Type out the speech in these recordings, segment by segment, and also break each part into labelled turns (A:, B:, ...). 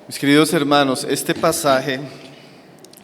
A: Mis queridos hermanos, este pasaje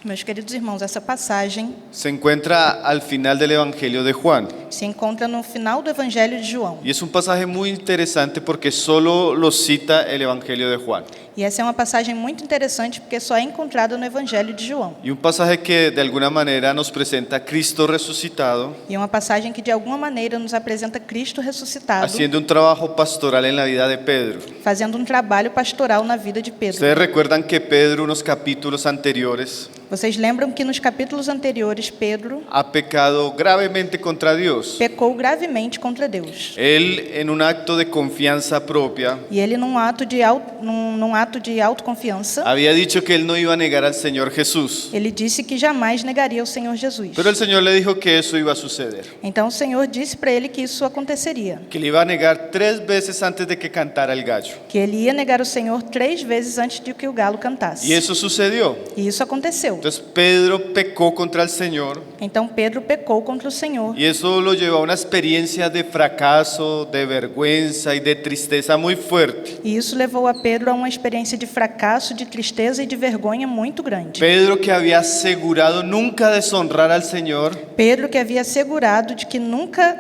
B: Meus queridos irmãos, essa passagem
A: se encuentra al final del Evangelio de Juan.
B: se encontra no final do Evangelho de João.
A: Y es un pasaje muy interesante porque solo lo cita el Evangelio de Juan.
B: E essa é uma passagem muito interessante porque só é encontrada no Evangelho de João.
A: Y un pasaje que de alguna manera nos presenta a Cristo resucitado,
B: E é uma passagem que de alguma maneira nos apresenta Cristo ressuscitado,
A: haciendo un trabajo pastoral en la vida de Pedro.
B: fazendo um trabalho pastoral na vida de Pedro.
A: Ustedes recuerdan que Pedro, unos capítulos anteriores,
B: Vocês lembram que nos capítulos anteriores Pedro
A: ha pecado gravemente contra Dios.
B: pecou gravemente contra Deus.
A: Él, en un acto de confianza propia,
B: E ele num ato de autoconfiança,
A: había dicho que él no iba a negar al Señor Jesús.
B: ele disse que jamais negaria o Senhor Jesus.
A: Pero el Señor le dijo que eso iba a suceder,
B: Então o Senhor disse para ele que isso aconteceria,
A: que le iba a negar 3 veces antes de que cantara el gallo.
B: que ele ia negar o Senhor 3 vezes antes de que o galo cantasse.
A: Y eso sucedió.
B: E isso aconteceu.
A: Entonces Pedro pecó contra el Señor
B: Então Pedro pecou contra o Senhor.
A: y eso lo llevó a una experiencia de fracaso, de vergüenza y de tristeza muy fuerte.
B: E isso levou a Pedro a uma experiência de fracasso, de tristeza e de vergonha muito grande.
A: Pedro, que había asegurado nunca deshonrar al Señor,
B: Pedro, que havia assegurado de que nunca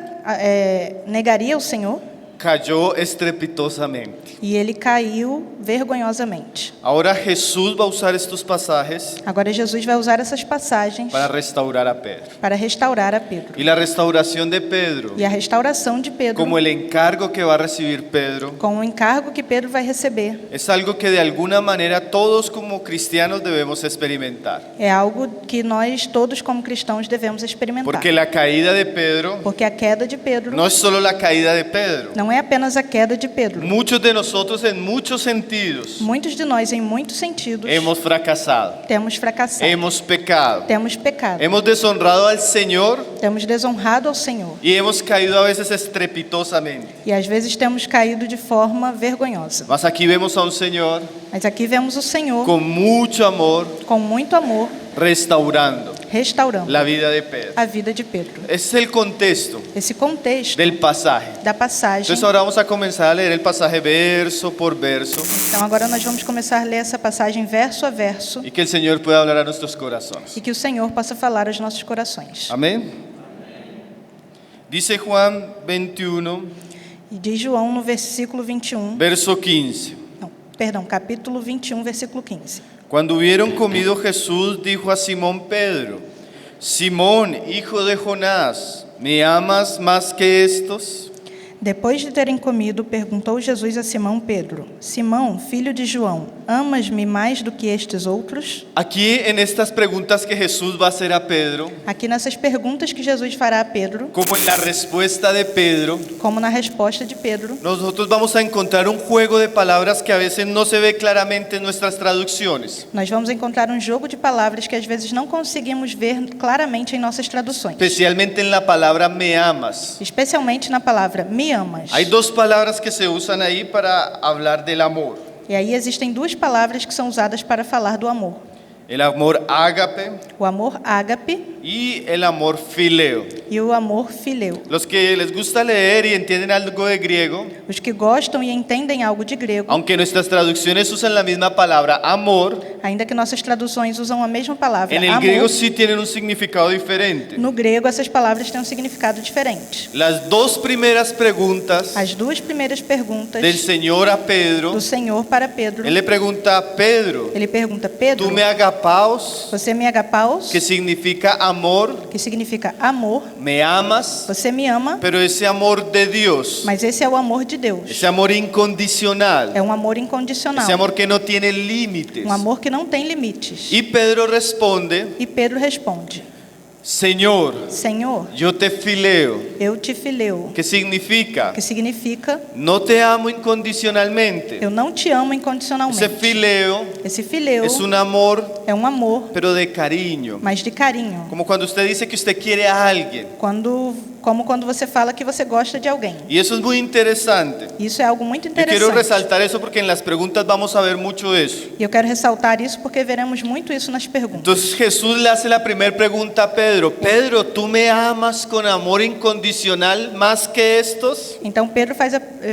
B: negaria o Senhor,
A: cayó estrepitosamente.
B: e ele caiu vergonhosamente.
A: Ahora Jesús va a usar estos pasajes
B: Agora Jesus vai usar essas passagens
A: para restaurar a Pedro.
B: para restaurar a Pedro.
A: Y la restauración de Pedro,
B: E a restauração de Pedro,
A: como el encargo que va a recibir Pedro,
B: com o encargo que Pedro vai receber,
A: es algo que de alguna manera todos como cristianos debemos experimentar.
B: é algo que nós todos como cristãos devemos experimentar.
A: Porque la caída de Pedro
B: Porque a queda de Pedro
A: no es solo la caída de Pedro.
B: não é apenas a queda de Pedro.
A: Muchos de nosotros en muchos sentidos
B: Muitos de nós, em muitos sentidos,
A: hemos fracasado,
B: temos fracassado,
A: hemos pecado,
B: temos pecado,
A: hemos deshonrado al Señor
B: temos desonrado ao Senhor
A: y hemos caído a veces estrepitosamente.
B: e às vezes temos caído de forma vergonhosa.
A: Mas aquí vemos a un Señor
B: Mas aqui vemos o Senhor
A: con mucho amor
B: com muito amor
A: restaurando
B: restaurando
A: la vida de Pedro.
B: a vida de Pedro.
A: Ese es el contexto
B: Esse contexto
A: del pasaje.
B: da passagem.
A: Entonces ahora vamos a comenzar a leer el pasaje verso por verso
B: Então agora nós vamos começar a ler essa passagem verso a verso
A: y que el Señor pueda hablar a nuestros corazones.
B: e que o Senhor possa falar aos nossos corações.
A: Amén. Dice Juan 21,
B: E diz João no versículo 21,
A: verso 15.
B: não, perdão, capítulo 21, versículo 15.
A: Cuando hubieron comido, Jesús dijo a Simón Pedro: Simón, hijo de Jonás, ¿me amas más que estos?
B: Depois de terem comido, perguntou Jesus a Simão Pedro: Simão, filho de João, amas-me mais do que estes outros?
A: Aquí en estas preguntas que Jesús va a hacer a Pedro,
B: Aqui nessas perguntas que Jesus fará a Pedro,
A: como en la respuesta de Pedro,
B: como na resposta de Pedro,
A: nosotros vamos a encontrar un juego de palabras que a veces no se ve claramente en nuestras traducciones,
B: nós vamos encontrar um jogo de palavras que às vezes não conseguimos ver claramente em nossas traduções,
A: especialmente en la palabra me amas.
B: especialmente na palavra me amas.
A: Hay dos palabras que se usan ahí para hablar del amor.
B: E aí existem duas palavras que são usadas para falar do amor:
A: El amor ágape
B: o amor ágape
A: y el amor fileo.
B: e o amor fileu.
A: Los que les gusta leer y entienden algo de griego,
B: Os que gostam e entendem algo de grego,
A: aunque nuestras traducciones usan la misma palabra amor,
B: ainda que nossas traduções usam a mesma palavra
A: en el
B: amor,
A: griego sí tienen un significado diferente.
B: no grego essas palavras têm um significado diferente.
A: Las dos primeras preguntas
B: As duas primeiras perguntas
A: del Señor a Pedro,
B: do Senhor para Pedro,
A: Él le pregunta a Pedro:
B: ele pergunta: Pedro,
A: ¿tú me agapaos?
B: você me agapaos,
A: Que significa amor,
B: que significa amor,
A: me amas,
B: você me ama,
A: pero ese amor de Dios,
B: mas esse é o amor de Deus.
A: ese amor incondicional,
B: É um amor incondicional,
A: ese amor que no tiene límites.
B: um amor que não tem limites.
A: Y Pedro responde:
B: E Pedro responde:
A: Señor,
B: Senhor,
A: yo te fileo.
B: eu te fileo,
A: ¿Qué significa?
B: que significa
A: No te amo incondicionalmente.
B: eu não te amo
A: Ese
B: incondicionalmente.
A: fileo
B: Esse fileu
A: es un amor,
B: é um amor,
A: pero de cariño.
B: mas de carinho.
A: Como cuando usted dice que usted quiere a alguien
B: Quando como quando você fala que você gosta de alguém.
A: Y eso es muy interesante.
B: Isso é algo muito
A: Yo quiero
B: interessante.
A: resaltar eso porque en las preguntas vamos a ver mucho de eso.
B: E eu quero ressaltar isso porque veremos muito isso nas perguntas.
A: Entonces Jesús le hace la primera pregunta a Pedro. Pedro, ¿tú me amas con amor incondicional más que estos?
B: Então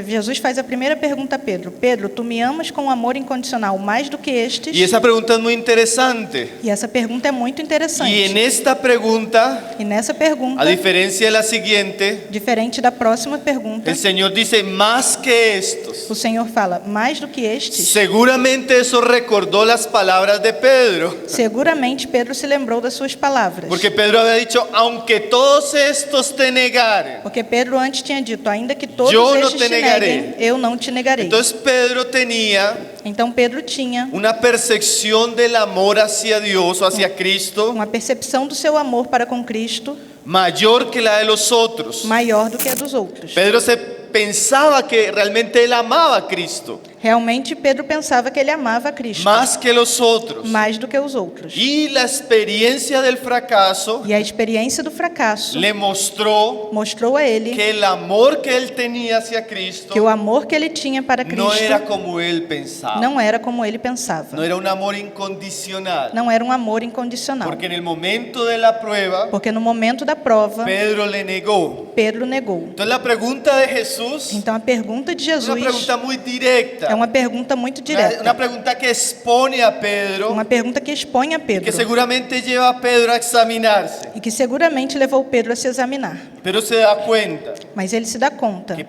B: Jesus faz a primeira pergunta a Pedro. Pedro, tu me amas com amor incondicional mais do que estes?
A: Y esa pregunta es muy interesante.
B: E essa pergunta é muito
A: Y
B: interessante.
A: en esta pregunta,
B: E nessa pergunta,
A: a diferencia de la siguiente,
B: diferente da próxima pergunta,
A: el Señor dice más que estos.
B: o Senhor fala, mais do que estes?
A: Seguramente eso recordó las palabras de Pedro.
B: Seguramente Pedro se lembrou das suas palavras.
A: Porque Pedro había dicho, aunque todos estos te negaren.
B: Porque Pedro antes tinha dito, ainda que todos
A: Eu não
B: estes
A: te
B: te
A: negarei.
B: neguem, eu não te negarei.
A: Entonces Pedro tenía
B: Então Pedro tinha
A: una percepción del amor hacia Dios o hacia Cristo
B: uma percepção do seu amor para com Cristo
A: mayor que la de los otros.
B: maior do que a dos outros.
A: Pedro se pensaba que realmente él amaba a Cristo
B: Realmente Pedro pensava que ele amava a Cristo
A: más que los otros.
B: mais do que os outros.
A: Y la experiencia del fracaso
B: E a experiência do fracasso
A: le mostró
B: mostrou a ele
A: que el amor que él tenía hacia Cristo
B: que o amor que ele tinha para
A: no era
B: Cristo
A: como él pensaba.
B: não era como ele pensava.
A: No era un amor incondicional.
B: Não era um amor incondicional.
A: Porque en el momento de la prueba,
B: Porque no momento da prova,
A: Pedro le negó.
B: Pedro negou.
A: Entonces la pregunta de Jesús
B: Então a pergunta de
A: es una
B: Jesus
A: pregunta muy directa.
B: é uma pergunta muito
A: Una
B: direta.
A: pregunta que expone a Pedro
B: Uma pergunta que expõe a
A: que
B: Pedro
A: seguramente lleva a Pedro a examinarse.
B: e que seguramente levou Pedro a se examinar.
A: Pedro se da cuenta
B: Mas ele se dá conta.
A: que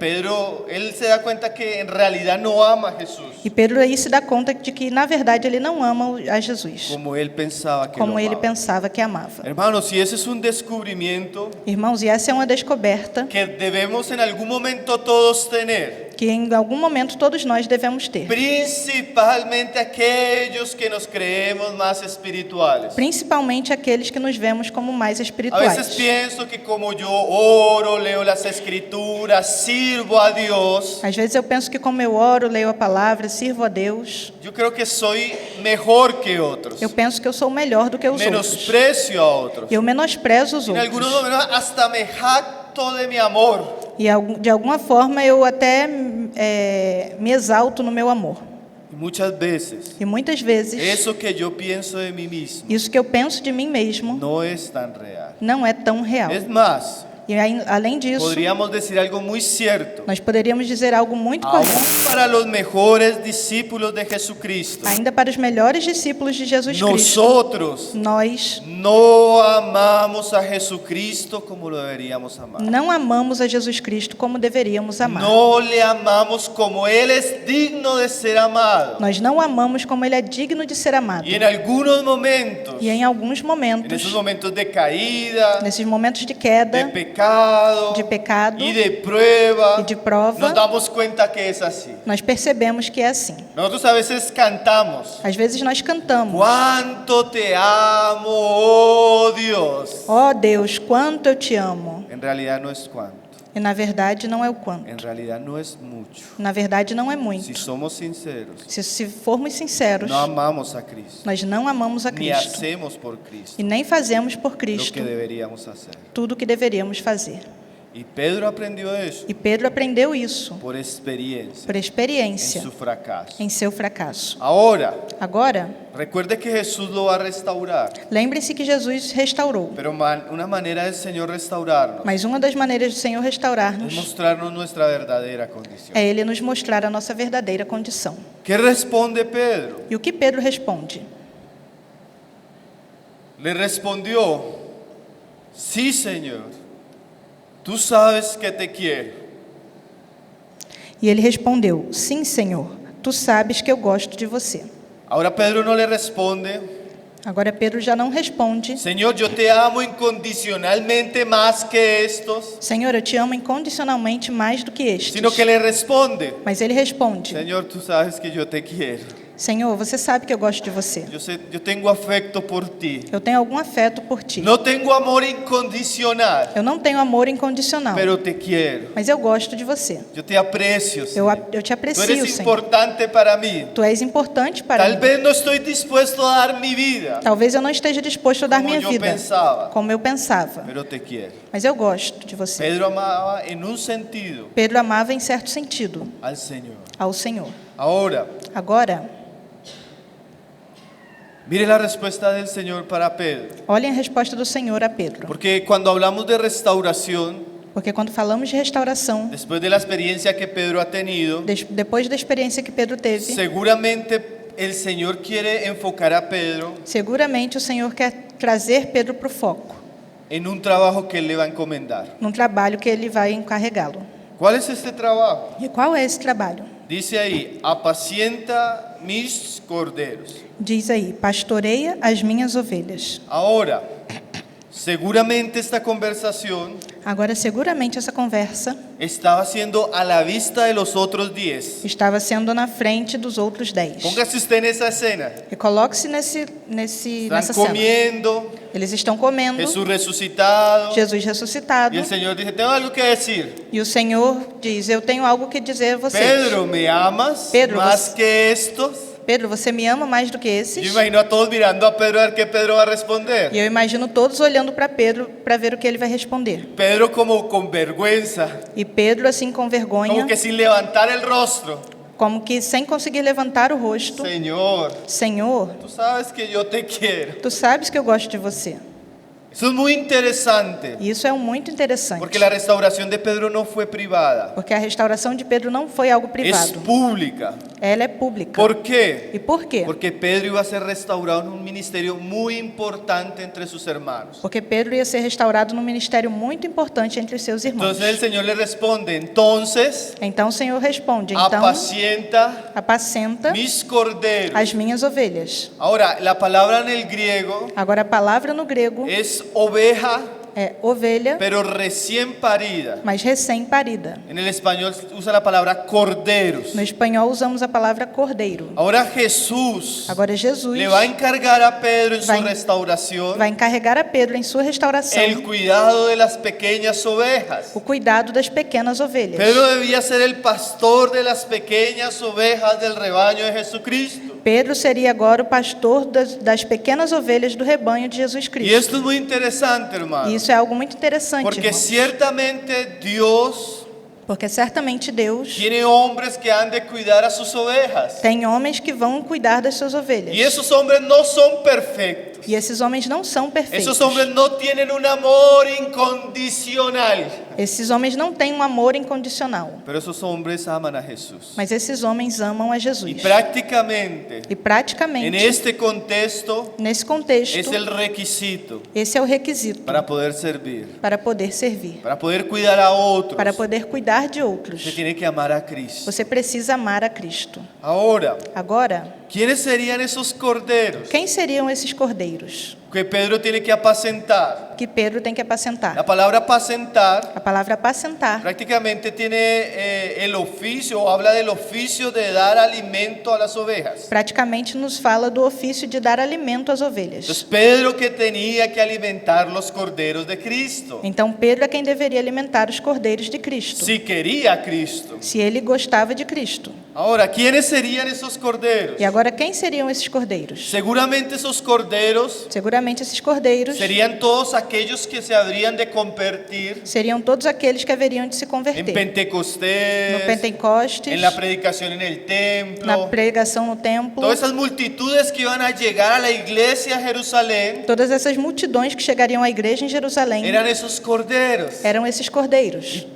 A: él se da cuenta que en realidad no ama a Jesús
B: E Pedro aí se dá conta de que, na verdade, ele não ama a Jesus,
A: como él pensaba que
B: como
A: lo
B: ele
A: amaba.
B: pensava que amava.
A: Hermanos, si ese es un descubrimiento
B: Irmãos, e essa é uma descoberta
A: que debemos en algún momento todos tener,
B: que em algum momento todos nós devemos ter.
A: principalmente aquellos que nos creemos más espirituales.
B: Principalmente aqueles que nos vemos como mais
A: A veces
B: espirituais.
A: pienso que como yo oro, leo las escrituras, sirvo a Dios,
B: Às vezes eu penso que como eu oro, leio a palavra, sirvo a Deus,
A: yo creo que soy mejor que otros.
B: eu penso que eu sou melhor do que os outros.
A: Menosprecio a otros.
B: Eu menosprezo os
A: En algunos
B: outros.
A: momentos hasta me jacto de mi amor.
B: E de alguma forma eu até me exalto no meu amor.
A: Y muchas veces
B: E muitas vezes
A: eso que yo pienso de mí mismo
B: isso que eu penso de mim mesmo
A: no es tan real.
B: não é tão real.
A: Es más,
B: E além disso,
A: podríamos decir algo muy cierto.
B: nós poderíamos dizer algo muito
A: Aún
B: correto.
A: para los mejores discípulos de Jesucristo,
B: Ainda para os melhores discípulos de Jesus Cristo,
A: nosotros
B: nós
A: no amamos a Jesucristo como lo deberíamos amar.
B: não amamos a Jesus Cristo como deveríamos amar.
A: No le amamos como Él es digno de ser amado.
B: Nós não amamos como Ele é digno de ser amado.
A: Y en algunos momentos,
B: E em alguns
A: en
B: momentos,
A: esos momentos de caída,
B: nesses momentos de
A: de
B: queda,
A: pecado
B: de pecado
A: y de prueba,
B: e de prova,
A: nos damos cuenta que es así.
B: nós percebemos que é assim.
A: Nosotros a veces cantamos,
B: Às vezes nós cantamos:
A: cuánto te amo, oh Dios.
B: ó Deus, quanto eu te amo.
A: En realidad no es cuánto,
B: E na verdade não é o quanto.
A: en realidad no es mucho.
B: Na verdade não é
A: Si
B: muito.
A: somos sinceros,
B: Se formos sinceros,
A: no amamos a Cristo,
B: nós não amamos a
A: ni
B: Cristo.
A: hacemos por Cristo
B: E nem fazemos por
A: lo
B: Cristo
A: que deberíamos hacer.
B: tudo o que deveríamos fazer.
A: Y Pedro aprendió eso
B: E Pedro aprendeu isso
A: por experiencia
B: por
A: en
B: experiência
A: su fracaso.
B: em seu fracasso.
A: Ahora,
B: Agora,
A: recuerde que Jesús lo va a restaurar,
B: lembre-se que Jesus restaurou.
A: pero una manera del Señor restaurarnos
B: Mas uma das maneiras do Senhor
A: es
B: restaurar-nos
A: mostrarnos nuestra verdadera condición.
B: é Ele nos mostrar a nossa verdadeira condição.
A: ¿Qué responde Pedro?
B: E o que Pedro responde?
A: Le respondió, sí, Señor, tú sabes que te quiero.
B: E ele respondeu: sim, Senhor, tu sabes que eu gosto de você.
A: Ahora Pedro no le responde,
B: Agora Pedro já não responde:
A: Señor, yo te amo incondicionalmente más que estos,
B: Senhor, eu te amo incondicionalmente mais do que estes.
A: sino que le responde,
B: Mas ele responde:
A: Señor, tú sabes que yo te quiero.
B: Senhor, você sabe que eu gosto de você.
A: Yo tengo afecto por ti.
B: Eu tenho algum afeto por ti.
A: No tengo amor incondicional,
B: Eu não tenho amor incondicional,
A: pero te quiero.
B: mas eu gosto de você.
A: Yo te aprecio, Señor.
B: Eu te
A: Tú
B: aprecio,
A: eres
B: Senhor.
A: importante para mí.
B: Tu és importante para
A: Tal
B: mim.
A: vez no estoy dispuesto a dar mi vida
B: Talvez eu não esteja disposto a dar
A: como
B: minha
A: yo
B: vida
A: pensaba,
B: como eu pensava,
A: pero te quiero.
B: mas eu gosto de você.
A: Pedro amaba en un sentido
B: Pedro amava em certo sentido
A: al Señor.
B: ao Senhor.
A: Ahora,
B: Agora,
A: mire la respuesta del Señor para Pedro.
B: olhem a resposta do Senhor a Pedro.
A: Porque cuando hablamos de restauración,
B: Porque quando falamos de restauração,
A: después de la experiencia que Pedro ha tenido,
B: depois da experiência que Pedro teve,
A: seguramente el Señor quiere enfocar a Pedro
B: seguramente o Senhor quer trazer Pedro para o foco,
A: en un trabajo que Él le va a encomendar.
B: num trabalho que ele vai encarregá-lo.
A: ¿Cuál es este trabajo?
B: E qual é esse trabalho?
A: Dice ahí, apacienta mis corderos.
B: Diz aí, pastoreia as minhas ovelhas.
A: Ahora, seguramente esta conversación
B: Agora, seguramente essa conversa
A: estaba siendo a la vista de los otros 10.
B: estava sendo na frente dos outros 10.
A: Póngase usted en esa escena.
B: E coloque-se nessa
A: Están
B: cena.
A: comiendo,
B: Eles estão comendo,
A: Jesús resucitado,
B: Jesus ressuscitado,
A: y el Señor dice, tengo algo que decir.
B: e o Senhor diz, eu tenho algo que dizer a vocês.
A: Pedro, ¿me amas
B: Pedro,
A: más
B: você-
A: que estos?
B: Pedro, você me ama mais do que esses?
A: Yo imagino a todos mirando a Pedro a ver qué Pedro va a responder.
B: E eu imagino todos olhando para Pedro para ver o que ele vai responder.
A: Pedro como con vergüenza,
B: E Pedro, assim, com vergonha,
A: como que sin levantar el rostro.
B: como que sem conseguir levantar o rosto,
A: Señor,
B: Senhor,
A: tú sabes que yo te quiero.
B: tu sabes que eu gosto de você.
A: Eso es muy interesante,
B: E isso é muito interessante.
A: porque la restauración de Pedro no fue privada,
B: Porque a restauração de Pedro não foi algo
A: es
B: privado.
A: pública.
B: Ela é pública.
A: ¿Por qué?
B: E por quê?
A: Porque Pedro iba a ser restaurado en un ministerio muy importante entre sus hermanos.
B: Porque Pedro ia ser restaurado num ministério muito importante entre os seus irmãos.
A: Entonces el Señor le responde, entonces
B: Então o Senhor responde, então
A: apacienta
B: apacenta
A: mis corderos.
B: as minhas ovelhas.
A: Ahora, la palabra en el griego
B: Agora a palavra no grego
A: es oveja,
B: é ovelha,
A: pero recién parida.
B: mas recém-parida.
A: En el español usa la palabra corderos.
B: No espanhol usamos a palavra cordeiro.
A: Ahora Jesús
B: Agora Jesus
A: le va a encargar a Pedro en su
B: vai
A: restauración
B: encarregar a Pedro em sua restauração
A: el cuidado de las pequeñas ovejas.
B: o cuidado das pequenas ovelhas.
A: Pedro debía ser el pastor de las pequeñas ovejas del rebaño de Jesucristo.
B: Pedro seria agora o pastor das pequenas ovelhas do rebanho de Jesus
A: Y
B: Cristo.
A: esto es muy interesante, hermano,
B: E isso é algo muito interessante,
A: porque
B: irmãos.
A: ciertamente Dios
B: Porque certamente Deus
A: tiene hombres que han de cuidar a sus ovejas.
B: tem homens que vão cuidar das suas ovelhas.
A: Y esos hombres no son perfectos.
B: E esses homens não são perfeitos.
A: Esos hombres no tienen un amor incondicional.
B: Esses homens não têm um amor incondicional.
A: Pero esos hombres aman a Jesús.
B: Mas esses homens amam a
A: Y
B: Jesus.
A: prácticamente,
B: E
A: en
B: praticamente,
A: este contexto,
B: nesse contexto,
A: es el requisito
B: esse é o requisito
A: para poder servir,
B: para poder servir,
A: para poder cuidar a otros.
B: para poder cuidar de outros.
A: Se tiene que amar a Cristo.
B: Você precisa amar a Cristo.
A: Ahora,
B: Agora,
A: ¿quiénes serían esos corderos
B: quem seriam esses cordeiros
A: que Pedro tiene que apacentar?
B: que Pedro tem que apacentar?
A: La palabra apacentar
B: A palavra apacentar
A: prácticamente tiene el oficio, o habla del oficio de dar alimento a las ovejas.
B: praticamente nos fala do ofício de dar alimento às ovelhas.
A: Entonces Pedro que tenía que alimentar los corderos de Cristo,
B: Então Pedro é quem deveria alimentar os cordeiros de Cristo,
A: si quería a Cristo.
B: se ele gostava de Cristo.
A: Ahora, ¿quiénes serían esos corderos?
B: E agora quem seriam esses cordeiros?
A: Seguramente esos corderos
B: Seguramente esses cordeiros
A: serían todos aquellos que se habrían de convertir
B: seriam todos aqueles que haveriam de se
A: en
B: converter
A: Pentecostés,
B: no Pentecostes,
A: en la predicación en el
B: na
A: templo.
B: pregação no templo,
A: Todas esas multitudes que iban a llegar a la iglesia a Jerusalén
B: todas essas multidões que chegariam à igreja em Jerusalém
A: eran esos corderos.
B: eram esses cordeiros.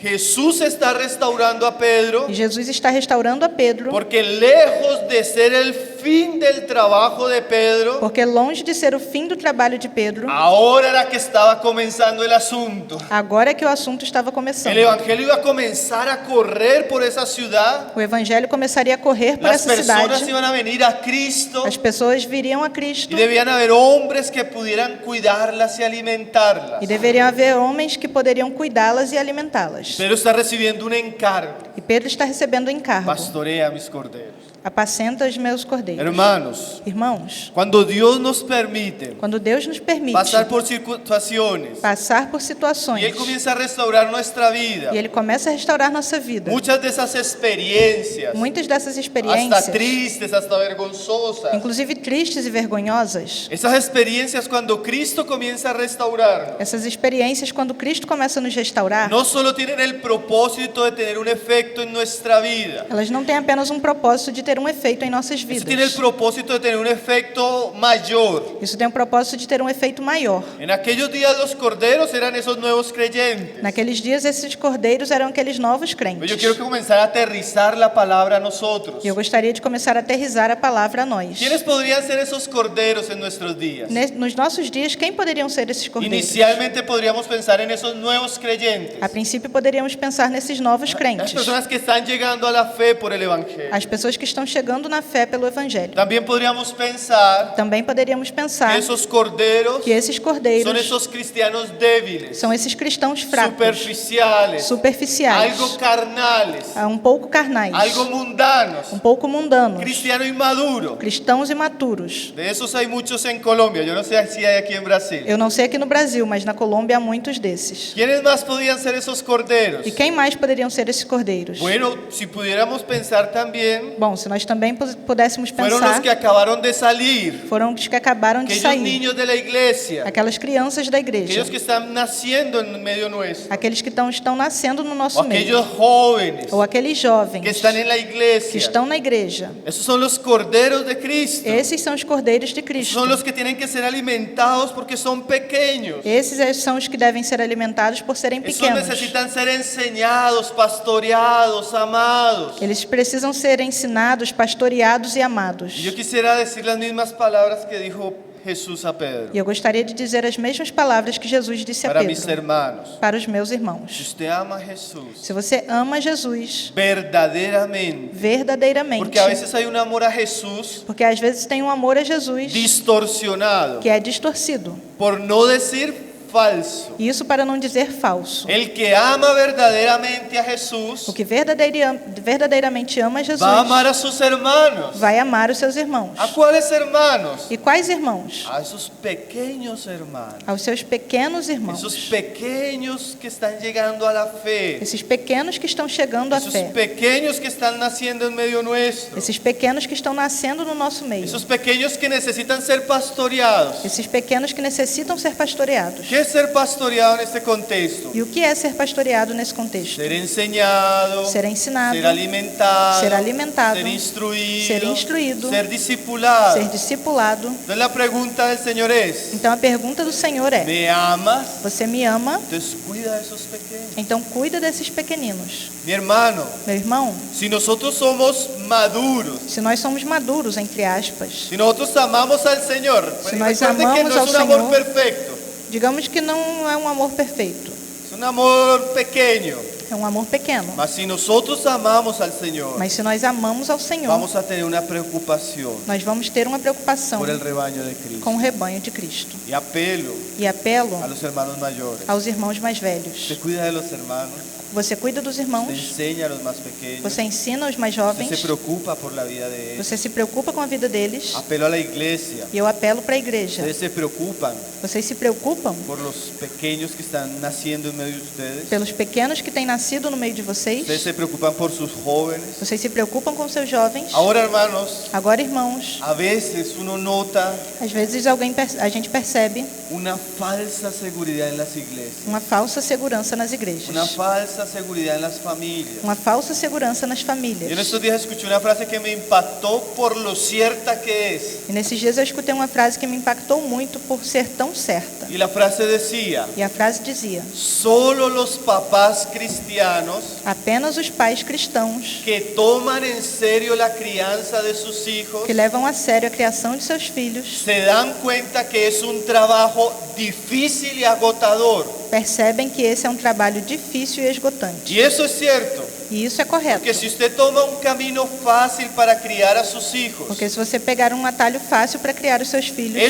A: Jesús está restaurando a Pedro
B: E Jesus está restaurando a Pedro,
A: porque lejos de ser el fin del trabajo de Pedro,
B: porque longe de ser o fim do trabalho de Pedro,
A: ahora era que estaba comenzando el asunto.
B: agora é que o assunto estava começando.
A: El evangelio iba a comenzar a correr por esa ciudad.
B: O evangelho começaria a correr por
A: Las
B: essa
A: personas
B: cidade.
A: iban a venir a Cristo
B: As pessoas viriam a Cristo
A: y debían haber hombres que pudieran cuidarlas y alimentarlas.
B: e deveriam haver homens que poderiam cuidá-las e alimentá-las.
A: Pedro está recibiendo un encargo.
B: E Pedro está recebendo o encargo.
A: Pastorea mis corderos.
B: apacenta os meus cordeiros.
A: Hermanos,
B: Irmãos,
A: cuando Dios nos permite
B: quando Deus nos permite
A: pasar por situaciones
B: passar por
A: y
B: situações
A: Él comienza a restaurar nuestra vida,
B: e Ele começa a restaurar nossa vida,
A: muchas de esas experiencias,
B: muitas dessas
A: hasta
B: experiências,
A: tristes, hasta vergonzosas,
B: inclusive tristes e vergonhosas,
A: esas experiencias cuando Cristo comienza a restaurarnos,
B: essas experiências, quando Cristo começa a nos restaurar,
A: no solo tienen el propósito de tener un efecto en nuestra vida,
B: elas não têm apenas um propósito de ter um efeito em nossas
A: eso tiene el
B: vidas.
A: propósito de tener un efecto mayor.
B: Isso tem um propósito de ter um efeito maior.
A: En aquellos días los corderos eran esos nuevos creyentes.
B: Naqueles dias, esses cordeiros eram aqueles novos
A: Pero
B: crentes.
A: yo quiero comenzar a aterrizar la palabra a nosotros.
B: E eu gostaria de começar a aterrizar a palavra a nós.
A: ¿Quiénes podrían ser esos corderos en nuestros días?
B: Nos nossos dias, quem poderiam ser esses cordeiros?
A: Inicialmente podríamos pensar en esos nuevos creyentes,
B: A princípio, poderíamos pensar nesses novos
A: las
B: crentes,
A: personas que están llegando a la fe por el Evangelio.
B: as pessoas que estão chegando na fé pelo Evangelho.
A: También podríamos pensar
B: Também poderíamos
A: que
B: pensar
A: esos corderos
B: que esses
A: son
B: cordeiros
A: esos cristianos débiles,
B: são esses cristãos fracos,
A: superficiales,
B: superficiais,
A: algo carnales,
B: um pouco carnais,
A: algo mundanos,
B: um pouco mundanos,
A: cristiano inmaduro.
B: cristãos imaturos.
A: De esos hay muchos en Colombia, yo no sé si hay aquí en Brasil.
B: Eu não sei aqui no Brasil, mas na Colômbia há muitos desses.
A: ¿Quiénes más podían ser esos corderos?
B: E quem mais poderiam ser esses cordeiros?
A: Bueno, si pudiéramos pensar también,
B: Bom, se nós também pudéssemos
A: fueron los
B: pensar,
A: que acabaron de salir,
B: foram os que acabaram de
A: aquellos
B: sair,
A: niños de la iglesia,
B: aquelas crianças da igreja,
A: aquellos que están naciendo en medio nuestro,
B: aqueles que estão nascendo no
A: o
B: nosso meio,
A: aquellos jóvenes
B: ou aqueles jovens
A: que están en la
B: que
A: iglesia.
B: estão na igreja.
A: Esos son los corderos de Cristo.
B: Esses são os cordeiros de Cristo.
A: Son los que tienen que ser alimentados porque son pequeños.
B: Esses são os que devem ser alimentados por serem
A: Esos
B: pequenos.
A: necesitan ser enseñados, pastoreados, amados.
B: Eles precisam ser ensinados, pastoreados e amados.
A: Y yo quisiera decir las mismas palabras que dijo Jesús a Pedro.
B: E eu gostaria de dizer as mesmas palavras que Jesus disse a
A: Para mis
B: Pedro,
A: hermanos,
B: para os meus
A: si
B: irmãos.
A: usted ama a Jesús
B: Se você ama Jesus
A: verdaderamente,
B: verdadeiramente,
A: porque a veces hay un amor a Jesús
B: porque às vezes tem um amor a Jesus
A: distorsionado,
B: que é distorcido,
A: por no decir falso.
B: e isso para não dizer falso.
A: El que ama verdaderamente a Jesús
B: O que verdadeiramente ama a Jesus
A: va a amar a sus hermanos.
B: vai amar os seus irmãos.
A: ¿A cuáles hermanos?
B: E quais irmãos?
A: A esos pequeños hermanos.
B: Aos seus pequenos
A: Esos
B: irmãos.
A: pequeños que están llegando a la fe.
B: Esses pequenos que estão chegando à
A: Esos
B: fé.
A: pequeños que están naciendo en medio nuestro.
B: Esses pequenos que estão nascendo no nosso meio.
A: Esos pequeños que necesitan ser pastoreados.
B: Esses pequenos que necessitam ser pastoreados.
A: ¿Qué es ser pastoreado en este contexto?
B: E o que é ser pastoreado nesse contexto?
A: Ser enseñado,
B: Ser ensinado,
A: ser alimentado,
B: ser alimentado,
A: ser instruido,
B: ser instruído,
A: ser discipulado.
B: ser discipulado.
A: Entonces la pregunta del Señor es,
B: Então a pergunta do Senhor é:
A: ¿me amas?
B: você me ama?
A: Entonces cuida de esos pequeños.
B: Então cuida desses pequeninos.
A: Mi hermano,
B: Meu irmão,
A: si nosotros somos maduros,
B: se nós somos maduros, entre aspas,
A: si nosotros amamos al Señor, pues
B: nós
A: recuerde que
B: amamos
A: no
B: ao
A: es un amor
B: Senhor,
A: perfecto,
B: digamos que não é um amor perfeito,
A: es un amor pequeño.
B: é um amor pequeno.
A: Mas si nosotros amamos al Señor,
B: Mas se nós amamos ao Senhor,
A: vamos a tener una preocupación
B: nós vamos ter uma preocupação
A: por el rebaño de Cristo.
B: com o rebanho de Cristo.
A: Y apelo
B: E apelo
A: a los hermanos mayores.
B: aos irmãos mais velhos.
A: Usted cuida de los hermanos,
B: Você cuida dos
A: usted
B: irmãos,
A: enseña a los más pequeños,
B: você ensina os mais
A: usted
B: jovens,
A: se preocupa por la vida de ellos.
B: você se preocupa com a vida deles.
A: Apelo a la iglesia.
B: E eu apelo para a igreja.
A: Ustedes se preocupan
B: Vocês se preocupam
A: por los pequeños que están naciendo en medio de ustedes.
B: pelos pequenos que têm nascido no meio de vocês.
A: Ustedes se preocupan por sus jóvenes.
B: Vocês se preocupam com seus jovens.
A: Ahora, hermanos,
B: Agora, irmãos,
A: a veces uno nota
B: às vezes a gente percebe
A: una falsa seguridad en las iglesias,
B: uma falsa segurança nas igrejas,
A: una falsa seguridad en las familias.
B: uma falsa segurança nas
A: Yo en
B: famílias.
A: estos días escuché una frase que me impactó por lo cierta que es.
B: E nesses dias eu escutei uma frase que me impactou muito por ser tão certa.
A: Y la frase decía,
B: E a frase dizia:
A: solo los papás cristianos
B: apenas os pais cristãos
A: que toman en serio la crianza de sus hijos
B: que levam a sério a criação de seus filhos
A: se dan cuenta que es un trabajo difícil y agotador.
B: percebem que esse é um trabalho difícil e esgotante.
A: Y eso es cierto,
B: E isso é correto.
A: porque si usted toma un camino fácil para criar a sus hijos,
B: Porque se você pegar um atalho fácil para criar os seus filhos,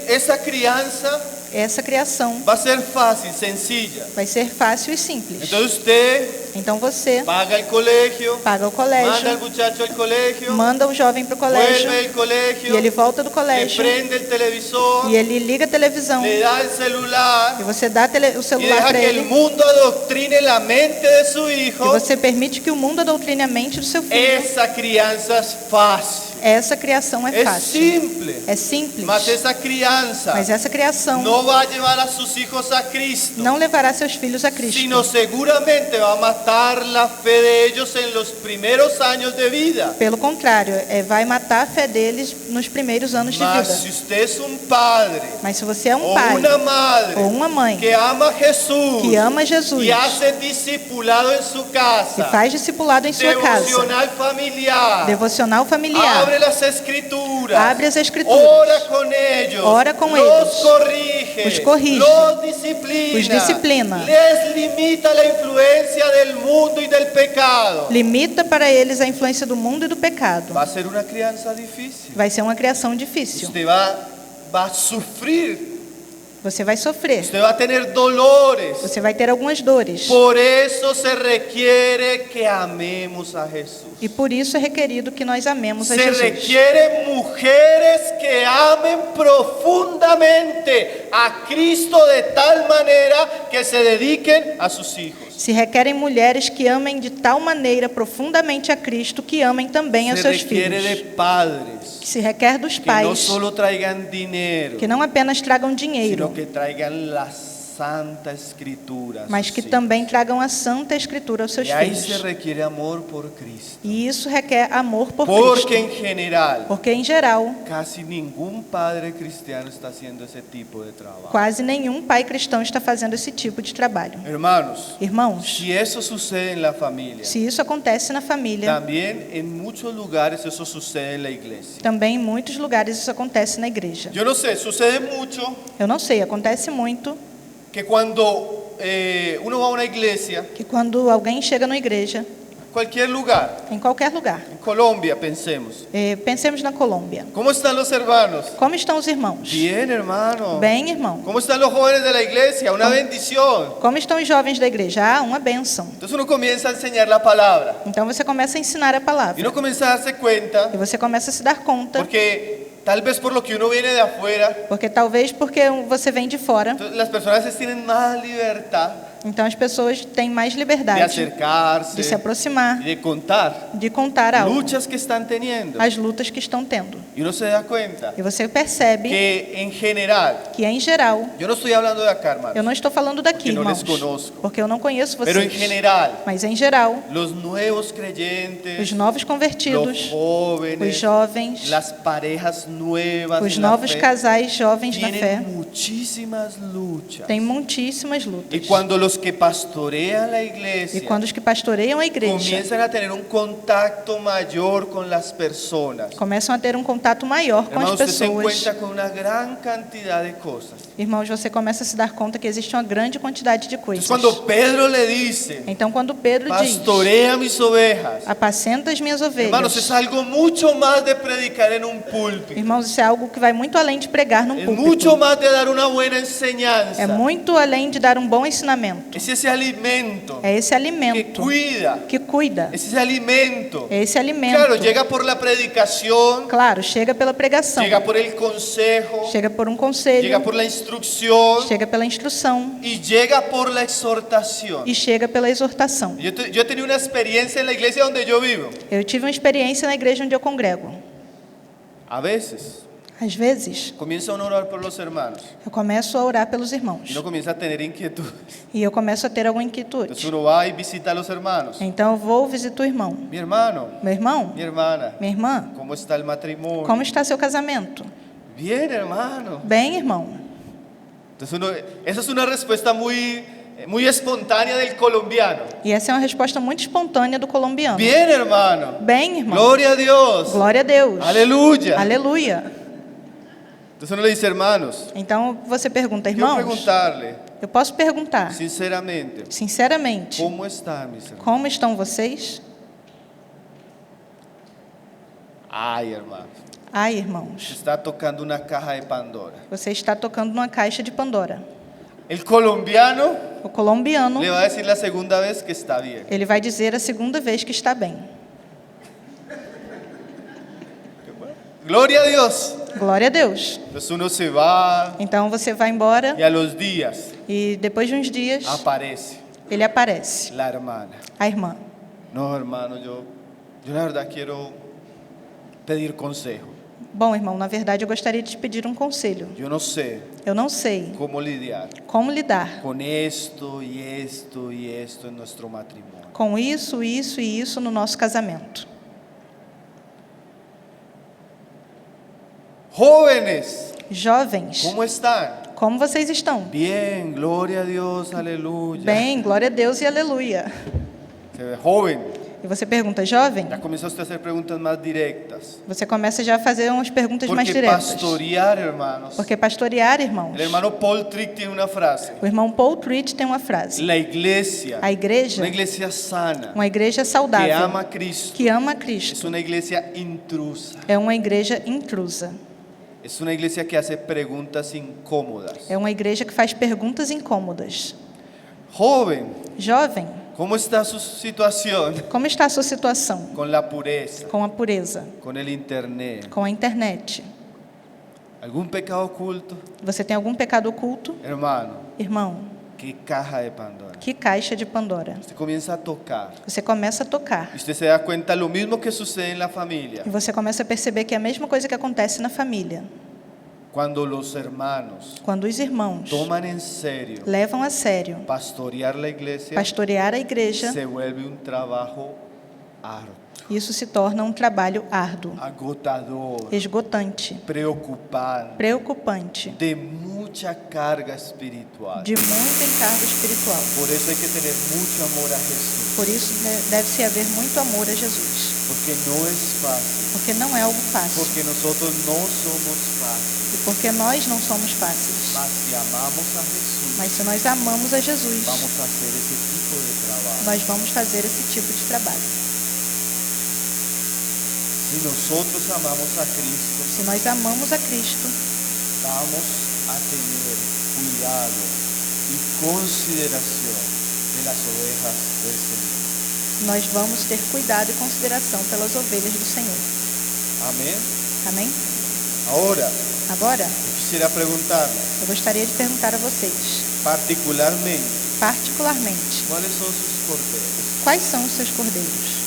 A: esa crianza
B: essa criação
A: va a ser fácil, sencilla.
B: vai ser fácil e simples.
A: Entonces usted
B: Então você
A: paga el colegio,
B: paga o
A: manda al
B: colégio,
A: muchacho al colegio,
B: manda o jovem para o colégio,
A: vuelve del colegio,
B: e ele volta do
A: le
B: colégio,
A: prende el televisor,
B: e ele liga a televisão,
A: le da el celular
B: e você dá o
A: y
B: celular
A: deja
B: para
A: que el
B: ele,
A: mundo adoctrine la mente de su
B: e
A: hijo.
B: você permite que o mundo adoutrine a mente do seu filho.
A: Esa crianza es fácil,
B: Essa criação é
A: es
B: fácil,
A: simple,
B: é simples,
A: mas esa crianza
B: mas essa criação
A: no va a llevar a sus hijos a Cristo,
B: não levará seus filhos a
A: sino
B: Cristo.
A: seguramente va a matar la fe de ellos en los primeros años de vida.
B: Pelo contrário, vai matar a fé deles nos primeiros anos de
A: Mas si
B: vida.
A: usted es un padre
B: Mas se você é um
A: o
B: pai
A: una madre
B: ou uma mãe
A: que ama a Jesús
B: que ama Jesus
A: y hace discipulado en su
B: e
A: casa,
B: faz discipulado em sua casa,
A: devocional familiar,
B: devocional familiar,
A: abre las escrituras,
B: abre as escrituras,
A: ora con ellos,
B: ora com
A: los
B: eles,
A: corrige,
B: os corrige,
A: los disciplina,
B: os disciplina,
A: les limita la influencia del mundo y del pecado.
B: limita para eles a influência do mundo e do pecado.
A: Va a ser una crianza difícil.
B: Vai ser uma criação difícil.
A: Usted va a sufrir,
B: Você vai sofrer,
A: usted va a tener dolores.
B: você vai ter algumas dores.
A: Por eso se requiere que amemos a Jesús.
B: E por isso é requerido que nós amemos a
A: Se
B: Jesus.
A: requieren mujeres que amen profundamente a Cristo de tal manera que se dediquen a sus hijos.
B: Se requerem mulheres que amem de tal maneira profundamente a Cristo, que amem também a
A: Se
B: seus
A: requiere
B: filhos.
A: de padres
B: Se requer dos
A: que no
B: pais
A: solo traigan dinero,
B: que não apenas tragam
A: sino
B: dinheiro,
A: que traigan la Santa Escritura. a
B: mas
A: sus
B: que
A: hijos.
B: também tragam a Santa Escritura aos seus
A: Y ahí se
B: filhos.
A: requiere amor por Cristo.
B: E isso requer amor por
A: Porque
B: Cristo.
A: en general,
B: Porque, em geral,
A: casi ningún padre cristiano está haciendo ese tipo de trabajo.
B: quase nenhum pai cristão está fazendo esse tipo de trabalho.
A: Hermanos,
B: Irmãos,
A: si eso sucede en la familia,
B: se isso acontece na família,
A: también en muchos lugares eso sucede en la iglesia.
B: também em muitos lugares isso acontece na igreja.
A: Yo no sé, sucede mucho
B: Eu não sei, acontece muito
A: que cuando uno va a una iglesia,
B: que quando alguém chega na igreja,
A: cualquier lugar,
B: em qualquer lugar,
A: en Colombia pensemos,
B: pensemos na Colômbia.
A: ¿cómo están los hermanos?
B: Como estão os irmãos?
A: Bien, hermano.
B: Bem, irmão.
A: ¿Cómo están los jóvenes de la iglesia? Una bendición.
B: Como estão os jovens da igreja? Ah, uma bênção.
A: Entonces uno comienza a enseñar la palabra
B: Então você começa a ensinar a
A: y
B: palavra.
A: uno comienza a darse cuenta,
B: E você começa a se dar conta,
A: porque tal vez por lo que uno viene de afuera,
B: porque talvez porque você vem de fora,
A: entonces las personas tienen más libertad
B: então as pessoas têm mais
A: de
B: liberdade
A: acercarse,
B: de se aproximar,
A: y de contar
B: de contar algo,
A: luchas que están teniendo.
B: as lutas que estão tendo.
A: Y uno se da cuenta
B: E você percebe
A: que en general,
B: que, em geral,
A: yo no estoy hablando de acá, hermano,
B: eu não estou falando daqui,
A: Porque não
B: irmãos,
A: les conozco.
B: porque eu não conheço
A: pero en
B: vocês,
A: general,
B: mas em geral,
A: los nuevos
B: os
A: creyentes,
B: novos
A: los
B: convertidos, os
A: jóvenes,
B: jovens,
A: las parejas nuevas
B: os
A: en la
B: novos
A: fe,
B: casais jovens na fé,
A: tienen muchísimas luchas.
B: têm muitíssimas
A: Y
B: lutas.
A: cuando los que pastorean la
B: E
A: iglesia
B: quando os que pastoreiam a igreja
A: comienzan a tener un contacto mayor con las personas,
B: começam a ter um contato maior com
A: hermano,
B: as
A: usted se
B: pessoas,
A: encuentra con una gran cantidad de cosas.
B: irmãos, você começa a se dar conta que existe uma grande quantidade de coisas.
A: Entonces cuando Pedro le dice,
B: Então, quando Pedro diz,
A: pastorea mis ovejas,
B: apacenta as minhas
A: hermanos, es
B: ovelhas,
A: algo mucho más de predicar en un púlpito.
B: irmãos, isso é algo que vai muito além de pregar num
A: Es mucho
B: púlpito.
A: más de dar una buena enseñanza.
B: É muito além de dar um bom ensinamento.
A: Es ese alimento
B: É esse
A: que
B: alimento
A: cuida.
B: que cuida.
A: Es ese alimento.
B: É esse alimento.
A: Claro, llega por la predicación,
B: Claro, chega pela pregação,
A: llega por el consejo,
B: chega por um conselho,
A: llega por la instrucción
B: chega pela instrução
A: y llega por la exhortación.
B: e chega pela exortação.
A: Yo he tenido una experiencia en la iglesia donde yo vivo.
B: Eu tive uma experiência na igreja onde eu congrego.
A: A veces
B: Às vezes,
A: comienza uno a orar por los hermanos
B: eu começo a orar pelos
A: y
B: irmãos
A: uno comienza a tener inquietudes.
B: e eu começo a ter alguma
A: Entonces
B: inquietude.
A: uno va y visita a los hermanos.
B: Então eu vou visitar o irmão.
A: Mi hermano,
B: Meu irmão,
A: mi hermana,
B: minha irmã,
A: ¿cómo está el matrimonio?
B: como está seu casamento?
A: Bien, hermano.
B: Bem, irmão.
A: Entonces esa es una respuesta muy espontánea del colombiano.
B: E essa é uma resposta muito espontânea do colombiano.
A: Bien, hermano.
B: Bem, irmão.
A: Gloria a Dios.
B: Glória a Deus.
A: Aleluya.
B: Aleluia.
A: Entonces uno le dice, hermanos,
B: Então você pergunta,
A: quiero
B: irmãos,
A: preguntarle
B: eu posso perguntar,
A: sinceramente,
B: sinceramente,
A: ¿cómo están mis hermanos?
B: como estão vocês?
A: Ay, hermanos.
B: Ai, irmãos,
A: está tocando una caja de Pandora.
B: você está tocando numa caixa de Pandora.
A: El colombiano
B: O colombiano,
A: le va a decir la segunda vez que está bien.
B: ele vai dizer a segunda vez que está bem.
A: Gloria a Dios.
B: Glória a Deus.
A: Entonces uno se va
B: Então você vai embora
A: y a los días
B: e depois de uns dias
A: aparece
B: ele aparece,
A: la hermana.
B: a irmã.
A: No, hermano, yo la verdad quiero pedir consejo.
B: Bom, irmão, na verdade eu gostaria de te pedir um conselho.
A: Yo no sé
B: Eu não sei
A: cómo lidiar
B: como lidar
A: con esto y esto y esto en nuestro matrimonio.
B: com isso, isso e isso no nosso casamento.
A: Jóvenes,
B: Jovens,
A: ¿cómo están?
B: como vocês estão?
A: Bien, gloria a Dios, aleluya.
B: Bem, glória a Deus e aleluia.
A: Se ve joven.
B: E você pergunta, jovem?
A: Ya comenzó usted a hacer preguntas más directas.
B: Você começa já a fazer umas perguntas mais
A: Porque
B: diretas.
A: pastorear, hermanos.
B: Porque pastorear, irmãos.
A: El hermano Paul Trick tiene una frase.
B: O irmão Paul Tritt tem uma frase.
A: La iglesia,
B: A igreja,
A: una iglesia sana,
B: uma igreja
A: que
B: saudável,
A: ama a Cristo,
B: que ama a
A: es
B: Cristo,
A: una iglesia intrusa.
B: é uma igreja intrusa.
A: Es una iglesia que hace preguntas incómodas.
B: É uma igreja que faz perguntas incômodas.
A: Joven,
B: Jovem,
A: ¿cómo está su situación
B: como está a sua situação
A: con la pureza,
B: com a pureza,
A: con el internet?
B: com a internet?
A: ¿Algún pecado oculto?
B: Você tem algum pecado oculto?
A: Hermano,
B: Irmão,
A: qué caja de Pandora.
B: que caixa de Pandora.
A: Usted comienza a tocar.
B: Você começa a tocar.
A: Y usted se da cuenta lo mismo que sucede en la familia.
B: E você começa a perceber que é a mesma coisa que acontece na família.
A: Cuando los hermanos
B: Quando os irmãos
A: toman en serio
B: levam a sério
A: pastorear la iglesia,
B: pastorear a igreja,
A: se vuelve un trabajo arduo,
B: isso se torna um trabalho árduo,
A: agotador,
B: esgotante,
A: preocupante,
B: preocupante,
A: de mucha carga espiritual.
B: de muito encargo espiritual.
A: Por eso hay que tener mucho amor a Jesús,
B: Por isso deve-se haver muito amor a Jesus,
A: porque no es fácil,
B: porque não é algo fácil,
A: porque nosotros no somos fáciles,
B: e porque nós não somos fáceis.
A: mas si amamos a Jesús,
B: Mas se nós amamos a Jesus,
A: vamos a hacer ese tipo de trabajo.
B: nós vamos fazer esse tipo de trabalho.
A: Si nosotros amamos a Cristo,
B: Se nós amamos a Cristo,
A: vamos a tener cuidado y consideración de las ovejas del Señor.
B: nós vamos ter cuidado e consideração pelas ovelhas do Senhor.
A: Amén.
B: Amém?
A: Ahora,
B: Agora,
A: yo quisiera preguntarles,
B: eu gostaria de perguntar a vocês,
A: particularmente,
B: particularmente,
A: ¿cuáles son sus cordeiros?
B: quais são os seus cordeiros?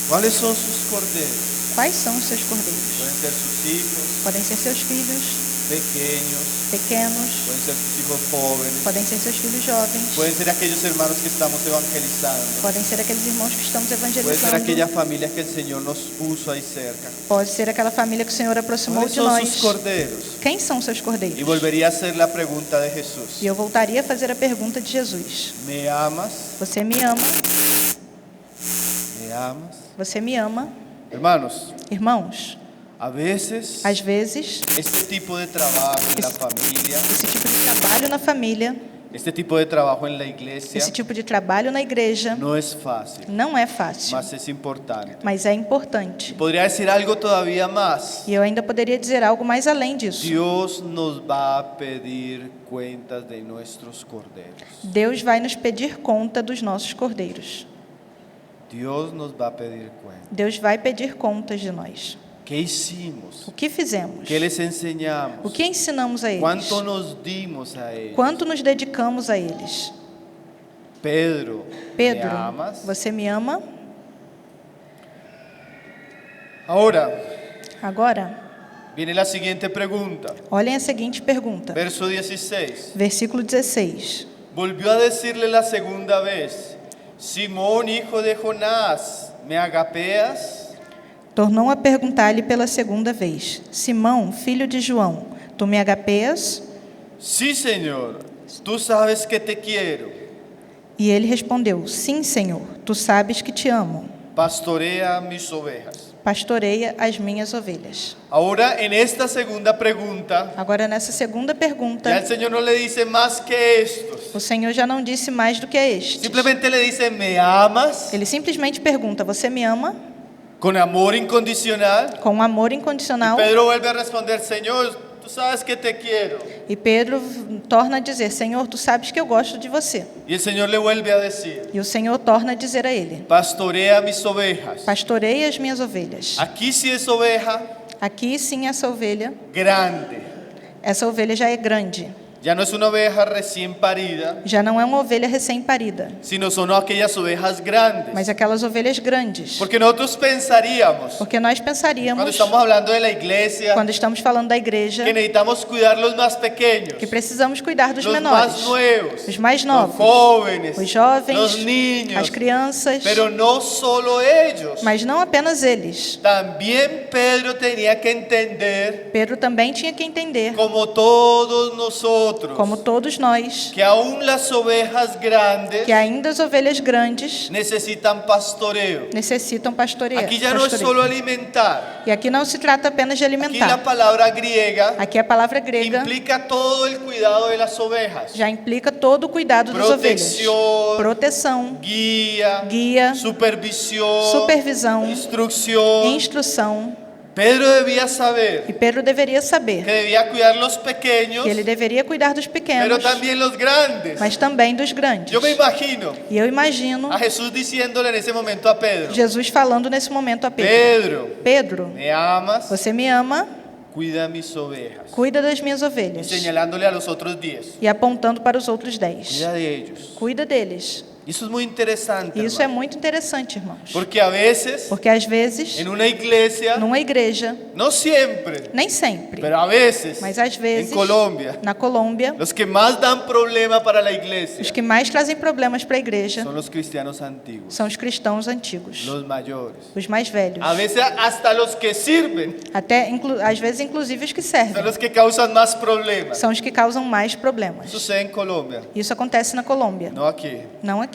A: ¿Cuáles son sus cordeiros?
B: Quais são os seus cordeiros?
A: Pueden ser sus hijos
B: Podem ser seus filhos
A: pequeños,
B: pequenos,
A: pueden ser sus hijos jóvenes,
B: podem ser seus filhos jovens,
A: pueden ser aquellos hermanos que estamos evangelizando,
B: podem ser aqueles irmãos que estamos
A: puede ser
B: evangelizando,
A: aquellas familias que el Señor nos puso ahí cerca.
B: pode ser aquela família que o Senhor aproximou
A: ¿Cuáles
B: de
A: son
B: nós.
A: sus corderos?
B: Quem são os seus
A: Y
B: cordeiros?
A: volvería a hacer la pregunta de Jesús.
B: E eu voltaria a fazer a pergunta de Jesus.
A: ¿Me amas?
B: Você me ama?
A: ¿Me amas?
B: Você me ama?
A: Hermanos,
B: Irmãos,
A: a veces
B: às vezes,
A: este tipo de trabajo en la familia,
B: esse tipo de trabalho na família,
A: este tipo de trabajo en la iglesia,
B: esse tipo de trabalho na igreja,
A: no es fácil,
B: não é fácil,
A: mas es importante.
B: mas é importante.
A: Podría decir algo todavía más.
B: E eu ainda poderia dizer algo mais além disso.
A: Dios nos va a pedir cuentas de nuestros corderos.
B: Deus vai nos pedir conta dos nossos cordeiros.
A: Dios nos va a pedir cuentas.
B: Deus vai pedir contas de nós.
A: ¿Qué hicimos?
B: O que fizemos?
A: ¿Qué les
B: O
A: enseñamos?
B: que ensinamos a eles?
A: ¿Cuánto nos dimos a ellos?
B: Quanto nos dedicamos a eles?
A: Pedro,
B: Pedro,
A: ¿me amas?
B: você me ama?
A: Ahora,
B: Agora,
A: viene la siguiente pregunta.
B: olhem a seguinte pergunta.
A: Verso 16.
B: Versículo 16.
A: Volvió a decirle la segunda vez, Simón, hijo de Jonás, ¿me agapeas?
B: Tornou a perguntar-lhe pela segunda vez: Simão, filho de João, tu me agapeias?
A: Sí, Señor, tú sabes que te quiero.
B: E ele respondeu: Sim, Senhor, tu sabes que te amo.
A: Pastorea mis ovejas.
B: Pastoreia as minhas ovelhas.
A: Ahora, en esta segunda pregunta,
B: Agora, nessa segunda pergunta,
A: ya el Señor no le dice más que estos.
B: o Senhor já não disse mais do que este.
A: Simplemente le dice, ¿me amas?
B: Ele simplesmente pergunta: Você me ama?
A: con amor incondicional.
B: com um amor
A: Y
B: incondicional.
A: Pedro vuelve a responder, Señor, tú sabes que te quiero.
B: E Pedro torna a dizer: Senhor, tu sabes que eu gosto de você.
A: Y el Señor le vuelve a decir,
B: E o Senhor torna a dizer a ele:
A: pastorea mis ovejas.
B: Pastorei as minhas ovelhas.
A: Aquí sí es oveja
B: Aqui sim essa ovelha já é grande.
A: ya no es una oveja recién parida,
B: Já não é uma ovelha recém-parida,
A: sino son aquellas ovejas grandes.
B: mas aquelas ovelhas grandes.
A: Porque nosotros pensaríamos,
B: Porque nós
A: cuando
B: pensaríamos,
A: estamos hablando de la iglesia,
B: quando estamos falando da igreja,
A: que necesitamos cuidar los más pequeños,
B: que precisamos cuidar dos
A: los
B: menores,
A: más nuevos,
B: os mais
A: los
B: novos,
A: jóvenes,
B: os jovens,
A: los niños,
B: as crianças,
A: pero no solo ellos.
B: mas não apenas eles.
A: También Pedro tenía que entender,
B: Pedro também tinha que entender,
A: como todos nosotros,
B: como todos nós,
A: que aún las ovejas grandes
B: que ainda as ovelhas grandes
A: necesitan pastoreo.
B: necessitam pastoreio.
A: Aquí ya no es solo alimentar.
B: E aqui não se trata apenas de
A: Aquí la
B: alimentar.
A: palabra griega
B: Aqui a palavra grega
A: implica todo el cuidado de las ovejas.
B: já implica todo o cuidado das ovelhas.
A: Protección,
B: Proteção,
A: guía,
B: guia,
A: supervisión,
B: supervisão,
A: instrucción.
B: instrução.
A: Pedro debía saber
B: E Pedro deveria
A: que
B: saber
A: debía cuidar los pequeños,
B: que ele deveria cuidar dos
A: pero
B: pequenos,
A: también los grandes.
B: mas também dos grandes.
A: Yo me imagino
B: E eu imagino
A: a Jesús diciéndole en ese momento a Pedro,
B: Jesus falando nesse momento a Pedro:
A: Pedro,
B: Pedro,
A: ¿me amas?
B: você me ama,
A: Cuida mis ovejas.
B: cuida das minhas
A: Y
B: ovelhas.
A: señalándole a los otros 10.
B: E apontando para os outros 10.
A: Cuida de ellos.
B: Cuida deles.
A: Isso é muito interessante,
B: E isso é
A: hermano.
B: muito interessante, irmãos.
A: Porque a veces,
B: Porque às vezes,
A: en una iglesia,
B: numa igreja,
A: no siempre,
B: nem sempre,
A: pero a veces,
B: mas às vezes,
A: en Colombia,
B: na Colômbia,
A: los que más dan problema para la iglesia
B: os que mais trazem problemas para a igreja
A: son los cristianos antiguos,
B: são os cristãos antigos,
A: los mayores.
B: os mais velhos.
A: A veces hasta los que sirven
B: Até, às vezes, inclusive, os que
A: son
B: servem.
A: los que causan más problemas.
B: São os que causam mais problemas.
A: Sucede en Colombia,
B: Isso acontece na Colômbia,
A: no aquí.
B: não aqui.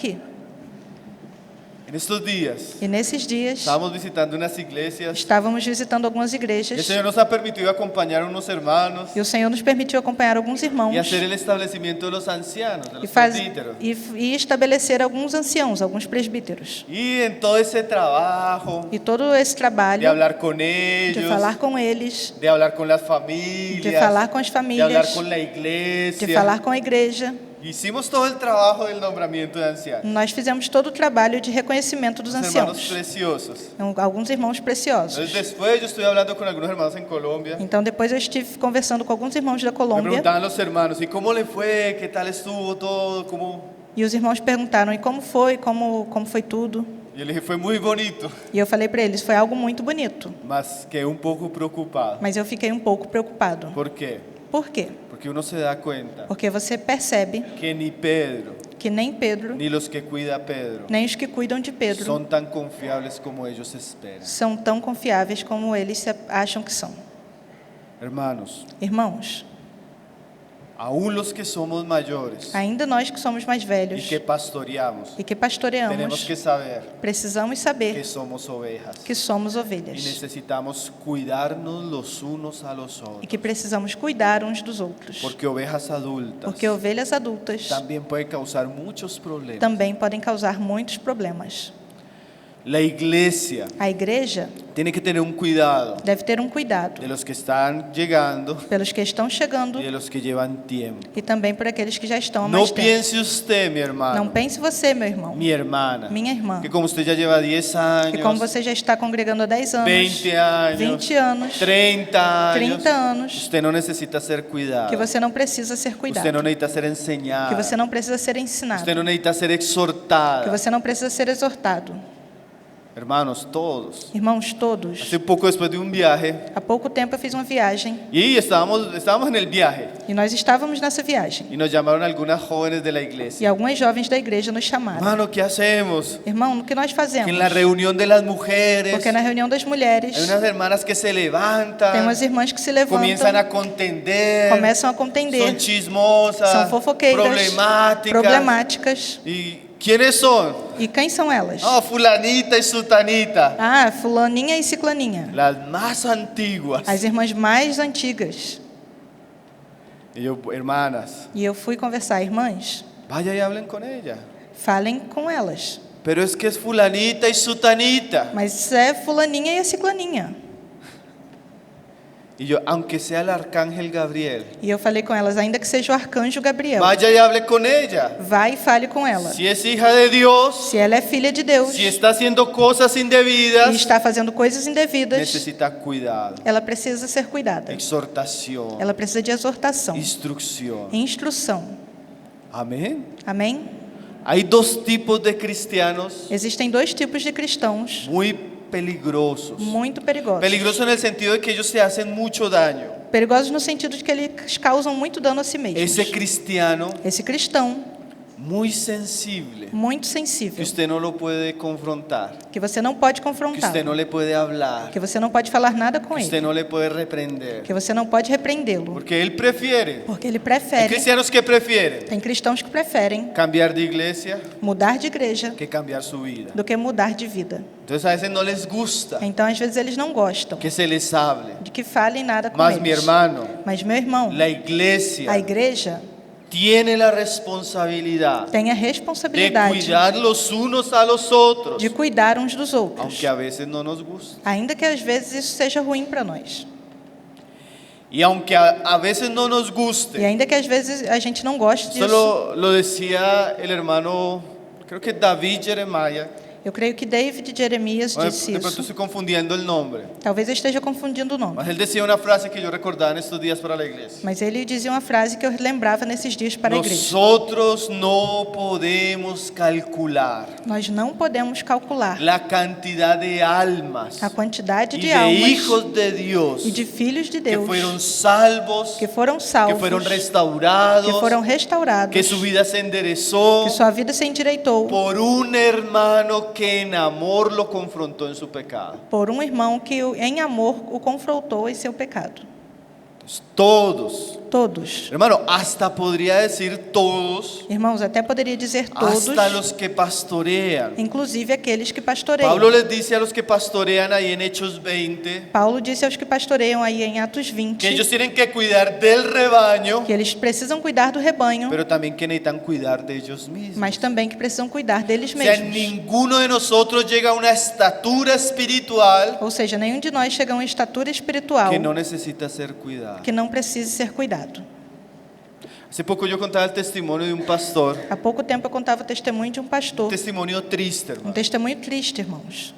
A: En estos días
B: E nesses dias,
A: estábamos visitando unas iglesias
B: estávamos visitando algumas
A: y el
B: igrejas
A: Señor nos ha permitido acompañar a unos hermanos
B: e o Senhor nos permitiu acompanhar alguns irmãos
A: y hacer el establecimiento de los ancianos, de
B: e,
A: los presbíteros.
B: e estabelecer alguns anciãos, alguns presbíteros.
A: Y en todo ese trabajo
B: E todo esse
A: de
B: trabalho
A: hablar con
B: de
A: ellos,
B: falar com eles,
A: de hablar con las
B: de
A: familias,
B: falar com as
A: de hablar
B: famílias,
A: con la
B: de
A: iglesia.
B: falar com a igreja,
A: Hicimos todo el trabajo del nombramiento de ancianos.
B: nós fizemos todo o trabalho de reconhecimento dos
A: Los hermanos
B: anciãos.
A: preciosos.
B: Alguns irmãos preciosos.
A: Entonces después yo estuve hablando con algunos hermanos en Colombia.
B: Então depois eu estive conversando com alguns irmãos da
A: Me
B: Colômbia
A: preguntaban los hermanos, ¿y cómo le fue? ¿Qué tal estuvo todo? ¿Cómo?
B: e os irmãos perguntaram: e como foi? Como foi tudo?
A: Y yo le dije, fue muy bonito,
B: E eu falei para eles: foi algo muito bonito,
A: mas quedé un poco preocupado.
B: mas eu fiquei um pouco preocupado.
A: ¿Por qué?
B: Por quê?
A: Porque uno se da cuenta
B: Porque você percebe
A: que ni Pedro,
B: que nem Pedro,
A: ni los que cuida a Pedro,
B: nem os que cuidam de Pedro
A: son tan confiables como ellos esperan.
B: são tão confiáveis como eles acham que são.
A: Hermanos,
B: Irmãos,
A: aún los que somos mayores
B: ainda nós que somos mais
A: y
B: velhos
A: que pastoreamos,
B: e que
A: tenemos
B: pastoreamos,
A: que saber
B: precisamos
A: que
B: saber
A: somos ovejas
B: que somos
A: y
B: ovelhas
A: necesitamos cuidarnos los unos a los
B: e
A: otros.
B: que precisamos cuidar uns dos outros.
A: Porque ovejas adultas
B: Porque ovelhas adultas
A: también pueden causar muchos problemas.
B: também podem causar muitos problemas.
A: La iglesia
B: A igreja
A: tiene que tener un cuidado
B: deve ter um cuidado
A: de los que están llegando
B: pelos que estão chegando
A: y de los que llevan tiempo.
B: e também por aqueles que já estão há
A: No
B: mais tempo.
A: piense usted, mi
B: Não
A: hermano,
B: pense você, meu irmão,
A: mi hermana,
B: minha irmã,
A: que como usted ya lleva 10
B: que como
A: años,
B: você já está congregando há 10 anos,
A: 20 años,
B: 20 anos,
A: 30 años,
B: 30 anos,
A: usted no necesita ser cuidado.
B: que você não precisa ser
A: Usted
B: cuidado,
A: no necesita ser enseñado.
B: que você não precisa ser ensinado,
A: Usted no necesita ser
B: que
A: exhortado.
B: você não precisa ser exortado.
A: Hermanos, todos.
B: Irmãos, todos.
A: Hace poco después de un viaje,
B: Há pouco tempo eu fiz uma viagem
A: y estábamos en el viaje,
B: e nós estávamos nessa viagem.
A: y nos llamaron algunas jóvenes de la
B: E
A: iglesia.
B: algumas jovens da igreja nos chamaram.
A: Hermano, ¿qué hacemos?
B: Irmão, o que nós
A: Que
B: fazemos?
A: en la reunión de las mujeres
B: Porque na reunião das mulheres
A: hay unas hermanas que se levantan,
B: tem umas irmãs que se levantam,
A: comienzan a contender,
B: começam a
A: son
B: contender,
A: chismosas,
B: são fofoqueiras,
A: problemáticas.
B: problemáticas.
A: ¿Y quiénes son?
B: E quem são elas?
A: Oh, fulanita y sutanita,
B: Ah, fulaninha e ciclaninha.
A: las más antiguas.
B: As irmãs mais antigas.
A: Y yo, hermanas,
B: E eu fui conversar, irmãs,
A: vaya y hablen con ella.
B: falem com elas.
A: pero es que es fulanita y sutanita.
B: Mas é fulaninha e a ciclaninha.
A: Y yo, aunque sea el arcángel Gabriel,
B: E eu falei com elas, ainda que seja o arcanjo Gabriel,
A: vaya y hable con ella.
B: vai e fale com ela.
A: Si es hija de Dios,
B: Se ela é filha de Deus
A: si está haciendo cosas
B: e
A: indebidas,
B: está fazendo coisas indevidas,
A: necesita cuidado,
B: ela precisa ser cuidada.
A: exhortación,
B: Ela precisa de exortação,
A: instrucción.
B: instrução.
A: Amén.
B: Amém?
A: Hay dos tipos de cristianos
B: Existem dois tipos de cristãos
A: muy peligrosos.
B: muito perigosos.
A: Peligrosos en el sentido de que ellos se hacen mucho daño.
B: Perigosos no sentido de que eles causam muito dano a si mesmos.
A: Ese cristiano
B: Esse cristão
A: muy sensible,
B: muito
A: que
B: sensível,
A: usted no lo puede confrontar,
B: que você não pode
A: que
B: confrontar,
A: usted no le puede hablar,
B: que você não pode falar nada com
A: que usted
B: ele,
A: no le puede reprender,
B: que você não pode repreendê-lo,
A: porque él prefiere.
B: porque ele
A: Hay
B: prefere.
A: cristianos que prefieren
B: Tem cristãos que preferem
A: cambiar de iglesia
B: mudar de igreja
A: que cambiar su vida.
B: do que mudar de vida.
A: Entonces a veces no les gusta
B: Então, às vezes, eles não gostam
A: que se les hable.
B: de que falem nada com
A: Mas mi
B: eles.
A: hermano,
B: Mas, meu irmão,
A: la iglesia
B: a igreja
A: tiene la responsabilidad
B: tem a
A: de
B: responsabilidade
A: cuidar los unos a los otros,
B: de cuidar uns dos outros,
A: aunque a veces no nos guste.
B: ainda que às vezes isso seja ruim para nós.
A: Y aunque a veces no nos
B: E
A: guste,
B: ainda que às vezes a gente não goste
A: esto
B: disso.
A: lo decía el hermano, creo que David Jeremiah.
B: Eu creio que David Jeremias
A: Bueno,
B: disse
A: de pronto
B: isso.
A: estoy confundiendo el nombre.
B: Talvez eu esteja confundindo o nome.
A: Mas él decía una frase que yo recordaba en estos días para la iglesia.
B: Mas ele dizia uma frase que eu lembrava nesses dias para a igreja.
A: Nosotros no podemos calcular
B: Nós não podemos calcular
A: la cantidad de almas
B: a quantidade
A: y
B: de
A: de
B: almas
A: hijos de Dios
B: e de filhos de
A: que
B: Deus
A: fueron salvos,
B: que foram
A: que
B: salvos,
A: fueron restaurados,
B: que foram restaurados,
A: que su vida se enderezó
B: que sua vida se endireitou
A: por un hermano que en amor lo confrontó en su pecado.
B: por um irmão que em amor o confrontou em seu pecado.
A: Entonces, todos,
B: Todos.
A: hermano, hasta podría decir todos,
B: Irmãos, até poderia dizer todos,
A: hasta los que pastorean.
B: inclusive aqueles que pastoreiam.
A: Pablo les dice a los que pastorean ahí en Hechos 20
B: Paulo disse aos que pastoreiam aí em Atos 20
A: que ellos tienen que cuidar del rebaño,
B: que eles precisam cuidar do rebanho,
A: pero también que necesitan cuidar de ellos mismos.
B: mas também que precisam cuidar deles
A: O sea,
B: mesmos.
A: ninguno de nosotros llega a una estatura espiritual
B: Ou seja, nenhum de nós chega a uma estatura espiritual
A: que no necesita ser cuidado.
B: que não precise ser cuidado.
A: Hace poco yo contaba el testimonio de un pastor,
B: Há pouco tempo eu contava o testemunho de um pastor,
A: testimonio triste,
B: um
A: hermano.
B: testemunho triste, irmãos.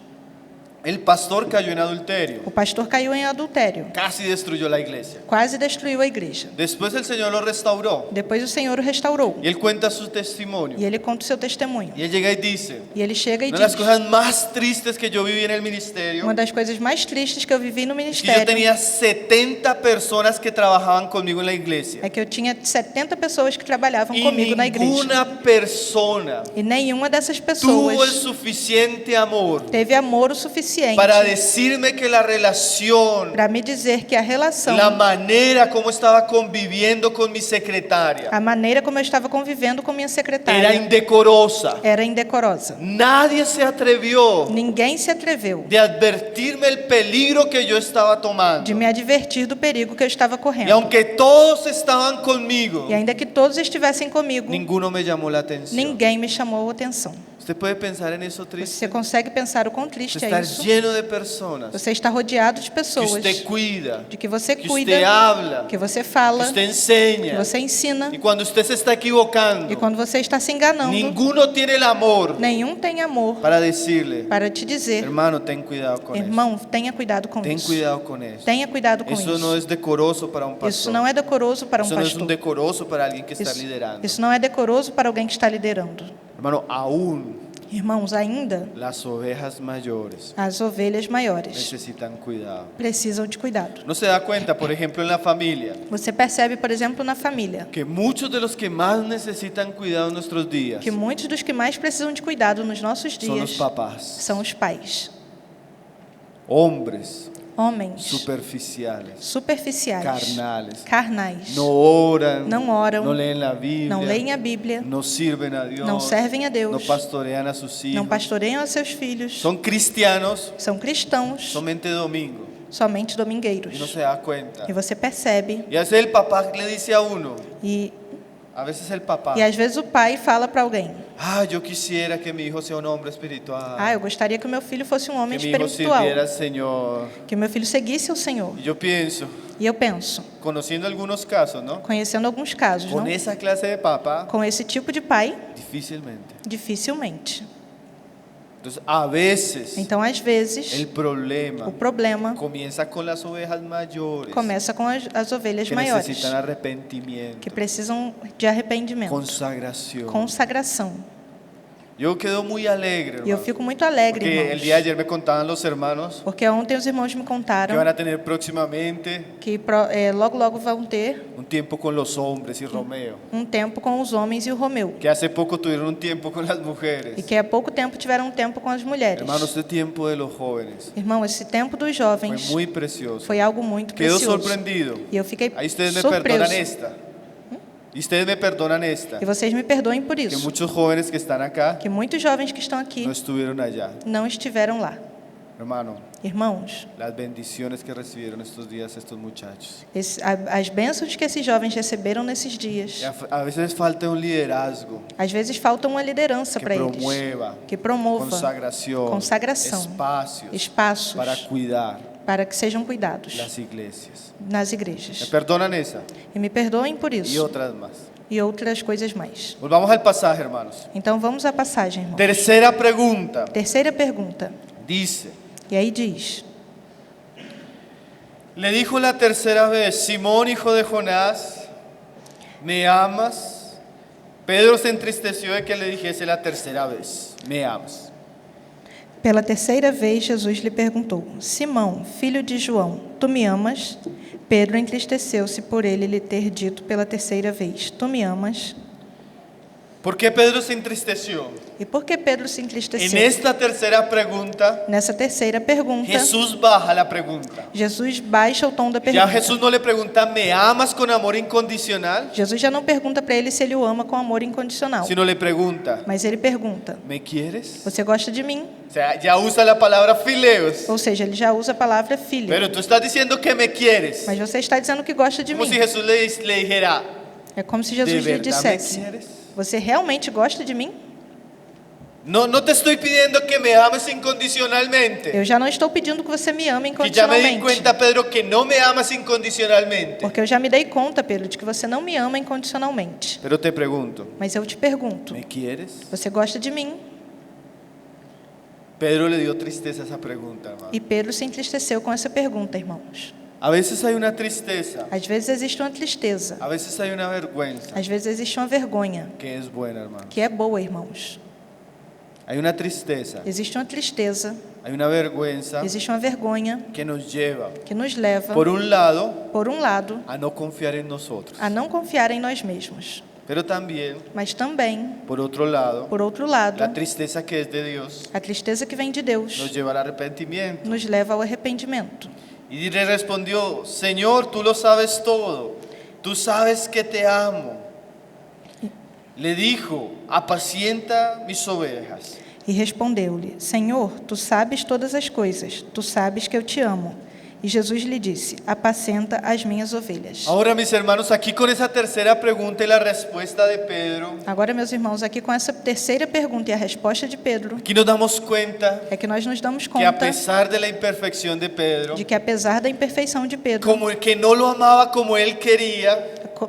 A: El pastor cayó en adulterio,
B: O pastor caiu em adultério,
A: casi destruyó la iglesia.
B: quase destruiu a igreja.
A: Después el Señor lo restauró
B: Depois o Senhor o restaurou
A: y él cuenta su testimonio.
B: e ele conta o seu testemunho.
A: Y él llega y dice,
B: E ele chega e
A: una de las
B: diz:
A: cosas más tristes que yo viví en el ministerio
B: uma das coisas mais tristes que eu vivi no
A: es que yo
B: ministério
A: tenía 70 personas que trabajaban conmigo en la iglesia.
B: é que eu tinha 70 pessoas que trabalhavam
A: Y
B: comigo na igreja.
A: ninguna persona
B: E nenhuma dessas
A: tuvo el
B: pessoas
A: suficiente amor
B: teve amor o suficiente
A: para decirme que la relación,
B: para me dizer que a relação,
A: la manera como estaba conviviendo con mi secretaria
B: a maneira como eu estava convivendo com minha
A: era
B: secretária
A: indecorosa.
B: era indecorosa.
A: Nadie se atrevió
B: Ninguém se atreveu
A: de advertirme el peligro que yo estaba
B: de
A: tomando.
B: me advertir do perigo que eu estava
A: Y
B: correndo.
A: aunque todos estaban conmigo,
B: E ainda que todos estivessem comigo,
A: ninguno me llamó la atención.
B: ninguém me chamou a atenção.
A: Usted puede pensar en eso triste.
B: Você consegue pensar o quão triste
A: Usted
B: é
A: estar
B: isso?
A: lleno de personas
B: Você está rodeado de
A: que
B: pessoas
A: usted cuida,
B: de que você
A: que
B: cuida,
A: usted habla,
B: que você
A: que
B: fala,
A: usted
B: que
A: enseña.
B: você ensina.
A: Y cuando usted se está equivocando,
B: E quando você está se enganando,
A: ninguno tiene el amor
B: nenhum tem amor
A: para decirle,
B: para te dizer:
A: hermano, ten cuidado con eso.
B: irmão, tenha cuidado com
A: Ten
B: isso.
A: cuidado con eso.
B: Tenha cuidado com
A: Eso no
B: isso.
A: es decoroso para un
B: Isso
A: pastor.
B: não é decoroso para um
A: Eso no es un
B: pastor.
A: decoroso para alguien que está
B: Isso,
A: liderando.
B: isso não é decoroso para alguém que está liderando.
A: Hermano, aún
B: Irmãos, ainda
A: las ovejas mayores
B: as ovelhas maiores
A: necesitan cuidado.
B: precisam de cuidado.
A: No se da cuenta, por ejemplo, en la familia,
B: Você percebe, por exemplo, na família,
A: que muchos de los que más necesitan cuidado en nuestros días
B: que muitos dos que mais precisam de cuidado nos nossos
A: son los
B: dias
A: papás,
B: são os pais.
A: hombres
B: Homens
A: superficiales,
B: superficiais,
A: carnales,
B: carnais,
A: no oran,
B: não oram,
A: no leen la Biblia,
B: não leem a Bíblia,
A: no sirven a Dios,
B: não servem a Deus,
A: no pastorean a sus hijos,
B: não pastoreiam a seus filhos,
A: son cristianos
B: são cristãos,
A: somente domingo
B: somente
A: y no
B: domingueiros.
A: se da cuenta.
B: E você percebe,
A: Y a veces el papá le dice a uno,
B: e
A: A veces el papá.
B: E às vezes o pai fala para alguém:
A: Ah, yo quisiera que mi hijo sea un hombre espiritual.
B: ah, eu gostaria que o meu filho fosse um homem
A: Que mi hijo
B: espiritual,
A: sirviera al Señor.
B: que o meu filho seguisse o Senhor.
A: Y yo pienso,
B: E eu penso,
A: conociendo algunos casos, ¿no?
B: conhecendo alguns casos,
A: Con
B: não?
A: esa clase de papá,
B: Com esse tipo de pai,
A: difícilmente.
B: dificilmente.
A: Entonces, a veces,
B: Então, às vezes,
A: el problema
B: o problema
A: comienza con las ovejas mayores
B: começa com as ovelhas
A: que
B: maiores,
A: necesitan arrepentimiento,
B: que precisam de arrependimento,
A: consagración.
B: consagração.
A: Yo quedo muy alegre,
B: E eu
A: hermano,
B: fico muito alegre,
A: porque el día de
B: irmãos,
A: ayer me contaban los hermanos
B: porque ontem os irmãos me
A: que
B: contaram
A: van a tener próximamente
B: que logo, logo vão ter
A: un tiempo con los hombres y Romeo,
B: um tempo com os homens e o Romeu.
A: que hace poco tuvieron un tiempo con las
B: E
A: mujeres.
B: que há pouco tempo tiveram um tempo com as mulheres.
A: Hermano, este tiempo de los jóvenes
B: Irmão, esse tempo dos
A: fue
B: jovens
A: muy precioso.
B: foi algo muito
A: Quedo
B: precioso.
A: sorprendido.
B: E eu fiquei
A: Ahí ustedes me perdonan
B: surpreso.
A: esta. Y ustedes me perdonan esta.
B: E vocês me perdoem por
A: Que
B: isso.
A: muchos jóvenes que están acá
B: Que muitos jovens que estão aqui
A: no estuvieron allá.
B: não estiveram lá.
A: Hermano,
B: Irmãos,
A: las bendiciones que recibieron estos días estos muchachos.
B: as bênçãos que esses jovens receberam nesses dias,
A: Y a veces falta un liderazgo
B: às vezes falta uma liderança
A: que
B: para eles,
A: promueva
B: que promova
A: consagración, espacios
B: espaços
A: para cuidar
B: para que sejam cuidados
A: las iglesias.
B: nas
A: ¿Me
B: igrejas.
A: perdonan esa?
B: E me perdoem por
A: Y
B: isso
A: otras más.
B: e outras coisas mais.
A: Volvamos al pasaje, hermanos.
B: Então vamos à passagem, irmão.
A: Tercera pregunta.
B: Terceira pergunta.
A: Dice,
B: E aí diz:
A: le dijo la tercera vez, Simón, hijo de Jonás, ¿me amas? Pedro se entristeció de que le dijese la tercera vez, ¿me amas?
B: Pela terceira vez, Jesus lhe perguntou: Simão, filho de João, tu me amas? Pedro entristeceu-se por ele lhe ter dito pela terceira vez: Tu me amas?
A: ¿Por qué Pedro se entristeció?
B: E por que Pedro se
A: En
B: entristeceu?
A: esta tercera pregunta,
B: Nessa terceira pergunta,
A: Jesús baja la pregunta.
B: Jesus baixa o tom da
A: Ya
B: pergunta.
A: Jesús no le pregunta, ¿me amas con amor incondicional?
B: Jesus já não pergunta para ele se ele o ama com amor incondicional,
A: Sino le pregunta,
B: mas ele pergunta:
A: ¿me quieres?
B: Você gosta de mim?
A: O sea, ya usa la palabra fileos.
B: Ou seja, ele já usa a palavra filho.
A: Pero tú estás diciendo que me quieres.
B: Mas você está dizendo que gosta de
A: Como
B: mim.
A: si Jesús le dijera,
B: É como se
A: ¿de
B: Jesus lhe
A: verdad me
B: dissesse:
A: quieres?
B: Você realmente gosta de mim?
A: No te estoy pidiendo que me ames incondicionalmente.
B: Eu já não estou pedindo que você me ame
A: Que ya me di
B: incondicionalmente.
A: cuenta, Pedro, que no me amas incondicionalmente.
B: Porque eu já me dei conta, Pedro, de que você não me ama incondicionalmente.
A: Pero te pregunto,
B: Mas eu te pergunto:
A: ¿me quieres?
B: você gosta de mim?
A: Pedro le dio tristeza a esa pregunta, hermano.
B: E Pedro se entristeceu com essa pergunta, irmãos.
A: A veces hay una tristeza,
B: Às vezes existe uma tristeza,
A: a veces hay una vergüenza
B: às vezes existe uma vergonha,
A: que es buena, hermano.
B: que é boa, irmãos.
A: Hay una tristeza,
B: Existe uma tristeza,
A: hay una vergüenza
B: existe uma vergonha
A: que nos lleva,
B: que nos leva,
A: por un lado,
B: por um lado,
A: a no confiar en nosotros,
B: a não confiar em nós mesmos,
A: pero también,
B: mas também,
A: por otro lado,
B: por outro lado,
A: la tristeza que es de Dios
B: a tristeza que vem de
A: nos
B: Deus
A: lleva al arrepentimiento.
B: nos leva ao arrependimento.
A: Y le respondió, Señor, tú lo sabes todo, tú sabes que te amo. Le dijo, apacienta mis ovejas.
B: E respondeu-lhe: Senhor, tu sabes todas as coisas, tu sabes que eu te amo. E Jesus lhe disse: Apacenta as minhas ovelhas.
A: Ahora, mis hermanos, aquí con esa tercera pregunta y la respuesta de Pedro,
B: Agora, meus irmãos, aqui com essa terceira pergunta e a resposta de Pedro,
A: aquí nos damos cuenta
B: é que nós nos damos
A: que a
B: conta
A: pesar de la imperfección de Pedro,
B: de que, apesar da imperfeição de Pedro,
A: como que no lo amaba como él quería,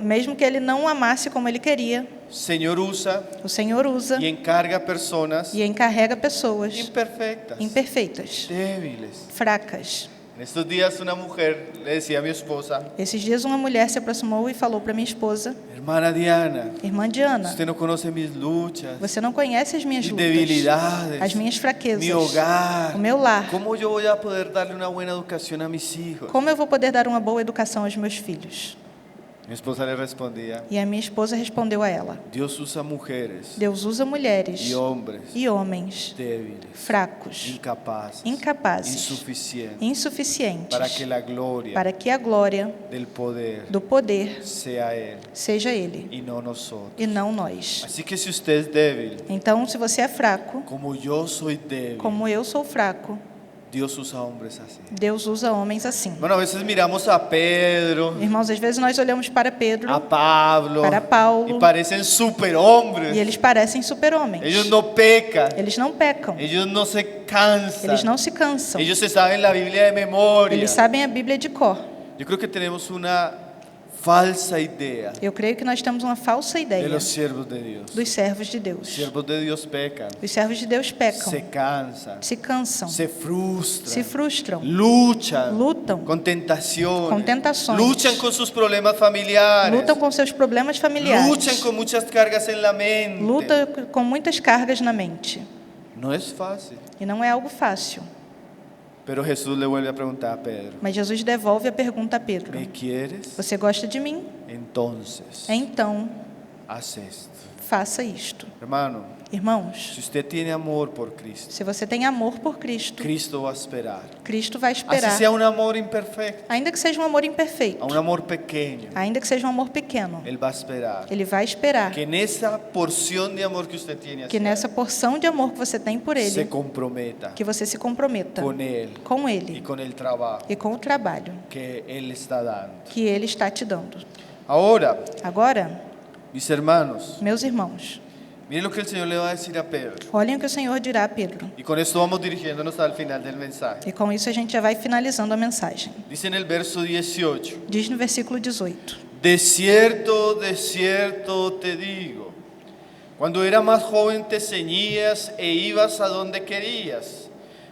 B: mesmo que ele não o amasse como ele queria,
A: el Señor usa
B: o Senhor usa
A: y encarga personas
B: e encarrega pessoas
A: imperfectas,
B: imperfeitas,
A: débiles.
B: fracas.
A: En estos días una mujer le decía a mi esposa,
B: Esses dias uma mulher se aproximou e falou para minha esposa:
A: hermana Diana,
B: Irmã Diana,
A: usted no conoce mis luchas,
B: você não conhece as minhas
A: mis
B: lutas,
A: debilidades,
B: as minhas fraquezas,
A: mi hogar.
B: o meu lar.
A: ¿Cómo yo voy a poder darle una buena educación a mis hijos?
B: Como eu vou poder dar uma boa educação aos meus filhos?
A: Mi esposa le respondía,
B: E a minha esposa respondeu a ela:
A: Dios usa mujeres
B: Deus usa mulheres
A: y hombres
B: e homens
A: débiles,
B: fracos,
A: incapazes,
B: incapazes,
A: insuficientes,
B: insuficientes,
A: para que la gloria
B: para que a glória
A: del poder
B: do poder
A: sea Él
B: seja Ele
A: y no nosotros.
B: e não nós.
A: Así que si usted es débil,
B: Então, se você é fraco,
A: como yo soy débil,
B: como eu sou fraco,
A: Dios usa hombres así.
B: Deus usa homens assim.
A: Bueno, a veces miramos a Pedro,
B: Irmãos, às vezes nós olhamos para Pedro
A: a Pablo,
B: Para Paulo.
A: y parecen superhombres.
B: e eles parecem super-homens.
A: Ellos no pecan,
B: Eles não pecam,
A: ellos no se cansan,
B: eles não se cansam,
A: ellos se saben la Biblia de memoria.
B: eles sabem a Bíblia de cor.
A: Yo creo que tenemos una falsa idea
B: Eu creio que nós temos uma falsa
A: de
B: ideia
A: los siervos de Dios.
B: dos servos de
A: Los
B: Deus.
A: siervos de Dios pecan,
B: Os servos de Deus pecam,
A: se cansan,
B: se cansam,
A: se frustran,
B: se frustram,
A: luchan
B: lutam
A: con tentaciones,
B: con tentaciones,
A: luchan con sus problemas familiares,
B: lutam com seus problemas familiares,
A: luchan con muchas cargas en la mente.
B: lutam com muitas cargas na mente.
A: No es fácil.
B: E não é algo fácil.
A: Pero Jesús le vuelve a preguntar a Pedro,
B: Mas Jesus devolve a pergunta a Pedro:
A: ¿me quieres?
B: Você gosta de mim?
A: Entonces,
B: Então,
A: haz esto.
B: faça isto.
A: Hermano,
B: Irmãos,
A: si usted tiene amor por Cristo,
B: se você tem amor por Cristo,
A: Cristo va a esperar.
B: Cristo vai
A: Así
B: esperar.
A: sea un amor imperfecto,
B: Ainda que seja um amor imperfeito,
A: un amor pequeño,
B: ainda que seja um amor pequeno,
A: Él va a esperar.
B: Ele vai esperar
A: Que en esa porción de amor que usted tiene
B: que
A: hacia
B: nessa porção de amor que você tem por
A: se
B: Ele,
A: comprometa
B: que você se comprometa
A: con Él
B: com
A: y
B: Ele
A: con el trabajo
B: e com o trabalho
A: que Él está dando.
B: que Ele está te dando.
A: Ahora,
B: Agora,
A: mis hermanos,
B: meus irmãos,
A: miren lo que el Señor le va a decir a Pedro.
B: olhem o que o Senhor dirá a Pedro.
A: Y con esto vamos dirigiéndonos al final del mensaje.
B: E com isso a gente já vai finalizando a mensagem.
A: Dice en el verso 18.
B: Diz no versículo 18:
A: De cierto te digo, cuando era más joven te ceñías e ibas a donde querías,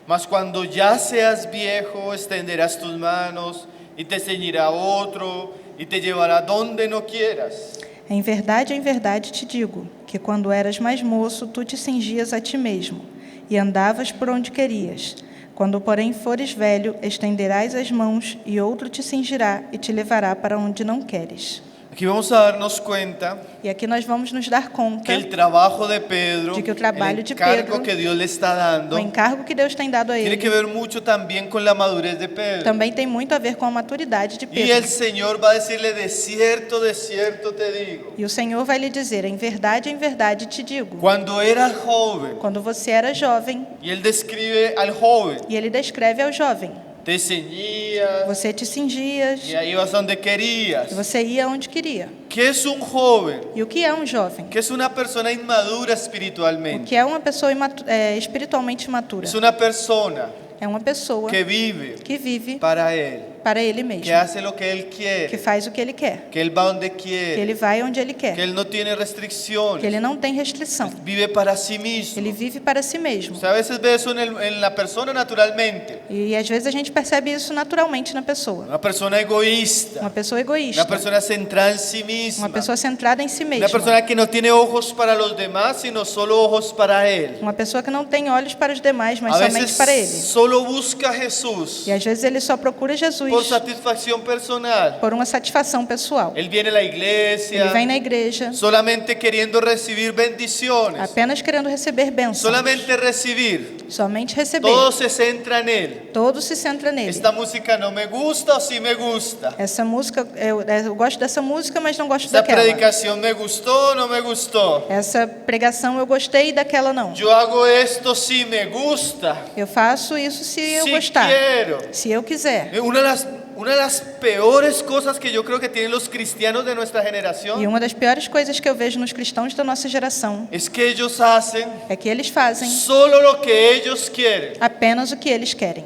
A: mas cuando ya seas viejo extenderás tus manos y te ceñirá otro y te llevará donde no quieras.
B: em verdade te digo, que quando eras mais moço, tu te cingias a ti mesmo e andavas por onde querias. Quando, porém, fores velho, estenderás as mãos e outro te cingirá e te levará para onde não queres.
A: Aquí vamos a darnos cuenta
B: E aqui nós vamos nos dar conta
A: que el trabajo de Pedro,
B: de que o
A: el
B: trabalho de
A: encargo
B: Pedro,
A: que Dios le está dando,
B: o encargo que Deus tem dado a
A: tiene que
B: ele
A: ver mucho también con la madurez de Pedro.
B: também tem muito a ver com a maturidade de
A: Y el
B: Pedro.
A: Señor va a decirle, de cierto te digo.
B: E o Senhor vai lhe dizer: em verdade te digo.
A: Cuando eras joven,
B: Quando você era jovem,
A: y Él describe al joven,
B: e ele descreve ao jovem,
A: te ceñías
B: você te cingias
A: y ahí ibas donde querías.
B: e você ia onde queria.
A: ¿Qué es un joven?
B: E o que é um jovem?
A: ¿Qué es una persona inmadura
B: O
A: espiritualmente?
B: que é uma pessoa espiritualmente imatura?
A: Es una persona
B: É uma pessoa
A: que vive
B: que vive
A: para Él,
B: para ele
A: que
B: mesmo,
A: hace lo que Él
B: que
A: quiere,
B: faz o que ele quer,
A: que Él va donde
B: que
A: quiere,
B: ele vai onde ele
A: que
B: quer,
A: Él no tiene
B: que
A: restricciones,
B: ele não tem restrição,
A: vive para sí mismo.
B: ele vive para si mesmo.
A: Usted a veces ve eso en la persona naturalmente.
B: E às vezes a gente percebe isso naturalmente na pessoa.
A: Una persona egoísta,
B: Uma pessoa
A: una
B: egoísta,
A: persona centrada en sí misma,
B: uma pessoa centrada em si
A: una
B: mesma,
A: persona que no tiene ojos para los demás, sino solo ojos para Él.
B: uma pessoa que não tem olhos para os demais, mas
A: A
B: somente
A: veces
B: para ele.
A: solo busca a Jesús
B: E às vezes ele só procura
A: por
B: Jesus
A: satisfacción personal.
B: por uma satisfação pessoal.
A: Él viene a la
B: Ele
A: iglesia
B: vem na igreja
A: solamente queriendo recibir bendiciones,
B: apenas querendo receber bênçãos,
A: solamente recibir.
B: somente receber.
A: Todo se centra en Él.
B: Todo se centra nele.
A: Esta música no me gusta o sí me gusta.
B: Essa música, eu gosto dessa música, mas não gosto
A: Esta
B: daquela.
A: predicación me gustó o no me gustó.
B: Essa pregação eu gostei e daquela não.
A: Yo hago esto si me gusta,
B: Eu faço isso se eu
A: si
B: gostar,
A: quiero.
B: se eu quiser.
A: Una de las peores cosas que yo creo que tienen los cristianos de nuestra
B: E
A: generación
B: uma das piores coisas que eu vejo nos cristãos da nossa geração
A: es que ellos hacen
B: é que eles fazem
A: solo lo que ellos quieren.
B: apenas o que eles querem.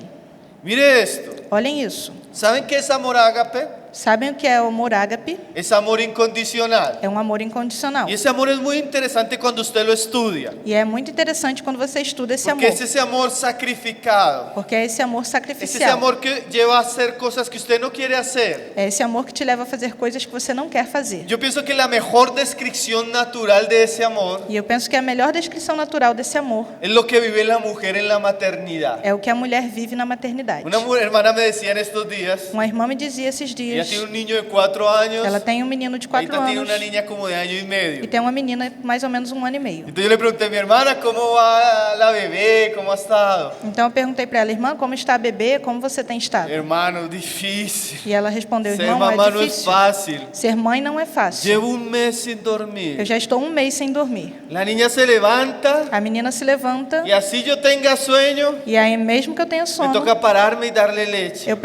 A: Mire esto.
B: Olhem isso.
A: ¿Saben qué es amor ágape?
B: Sabem o que é o amor ágape?
A: Es amor incondicional.
B: É um amor incondicional.
A: Y ese amor es muy interesante cuando usted lo estudia.
B: E é muito interessante quando você estuda esse
A: Porque
B: amor,
A: es ese amor sacrificado.
B: porque é esse amor
A: Es ese
B: sacrificial.
A: amor que lleva a hacer cosas que usted no quiere hacer.
B: É esse amor que te leva a fazer coisas que você não quer fazer.
A: Yo pienso que la mejor descripción natural de ese amor
B: E eu penso que a melhor descrição natural desse amor
A: es lo que vive la mujer en la maternidad.
B: é o que a mulher vive na maternidade.
A: Una hermana me decía en estos días,
B: Uma irmã me dizia esses
A: ella
B: dias,
A: Ella tiene un niño de 4 años.
B: Ela tem um menino de 4
A: Ahorita tiene
B: anos
A: una niña como de año y medio.
B: e tem uma menina mais ou menos 1 ano e meio.
A: Entonces yo le pregunté a mi hermana, ¿cómo va la bebé? ¿Cómo ha estado?
B: Então eu perguntei para ela, irmã, como está a bebê? Como você tem estado?
A: Hermano, difícil.
B: E ela respondeu,
A: Ser
B: irmão,
A: mamá
B: é
A: no es
B: difícil.
A: fácil.
B: Ser mãe não é fácil.
A: Llevo un mes sin
B: Eu
A: dormir.
B: já estou 1 mês sem dormir.
A: La niña se levanta
B: A menina se levanta
A: y así yo tenga sueño,
B: e aí mesmo que eu tenha
A: me
B: sono,
A: toca pararme y darle leche.
B: eu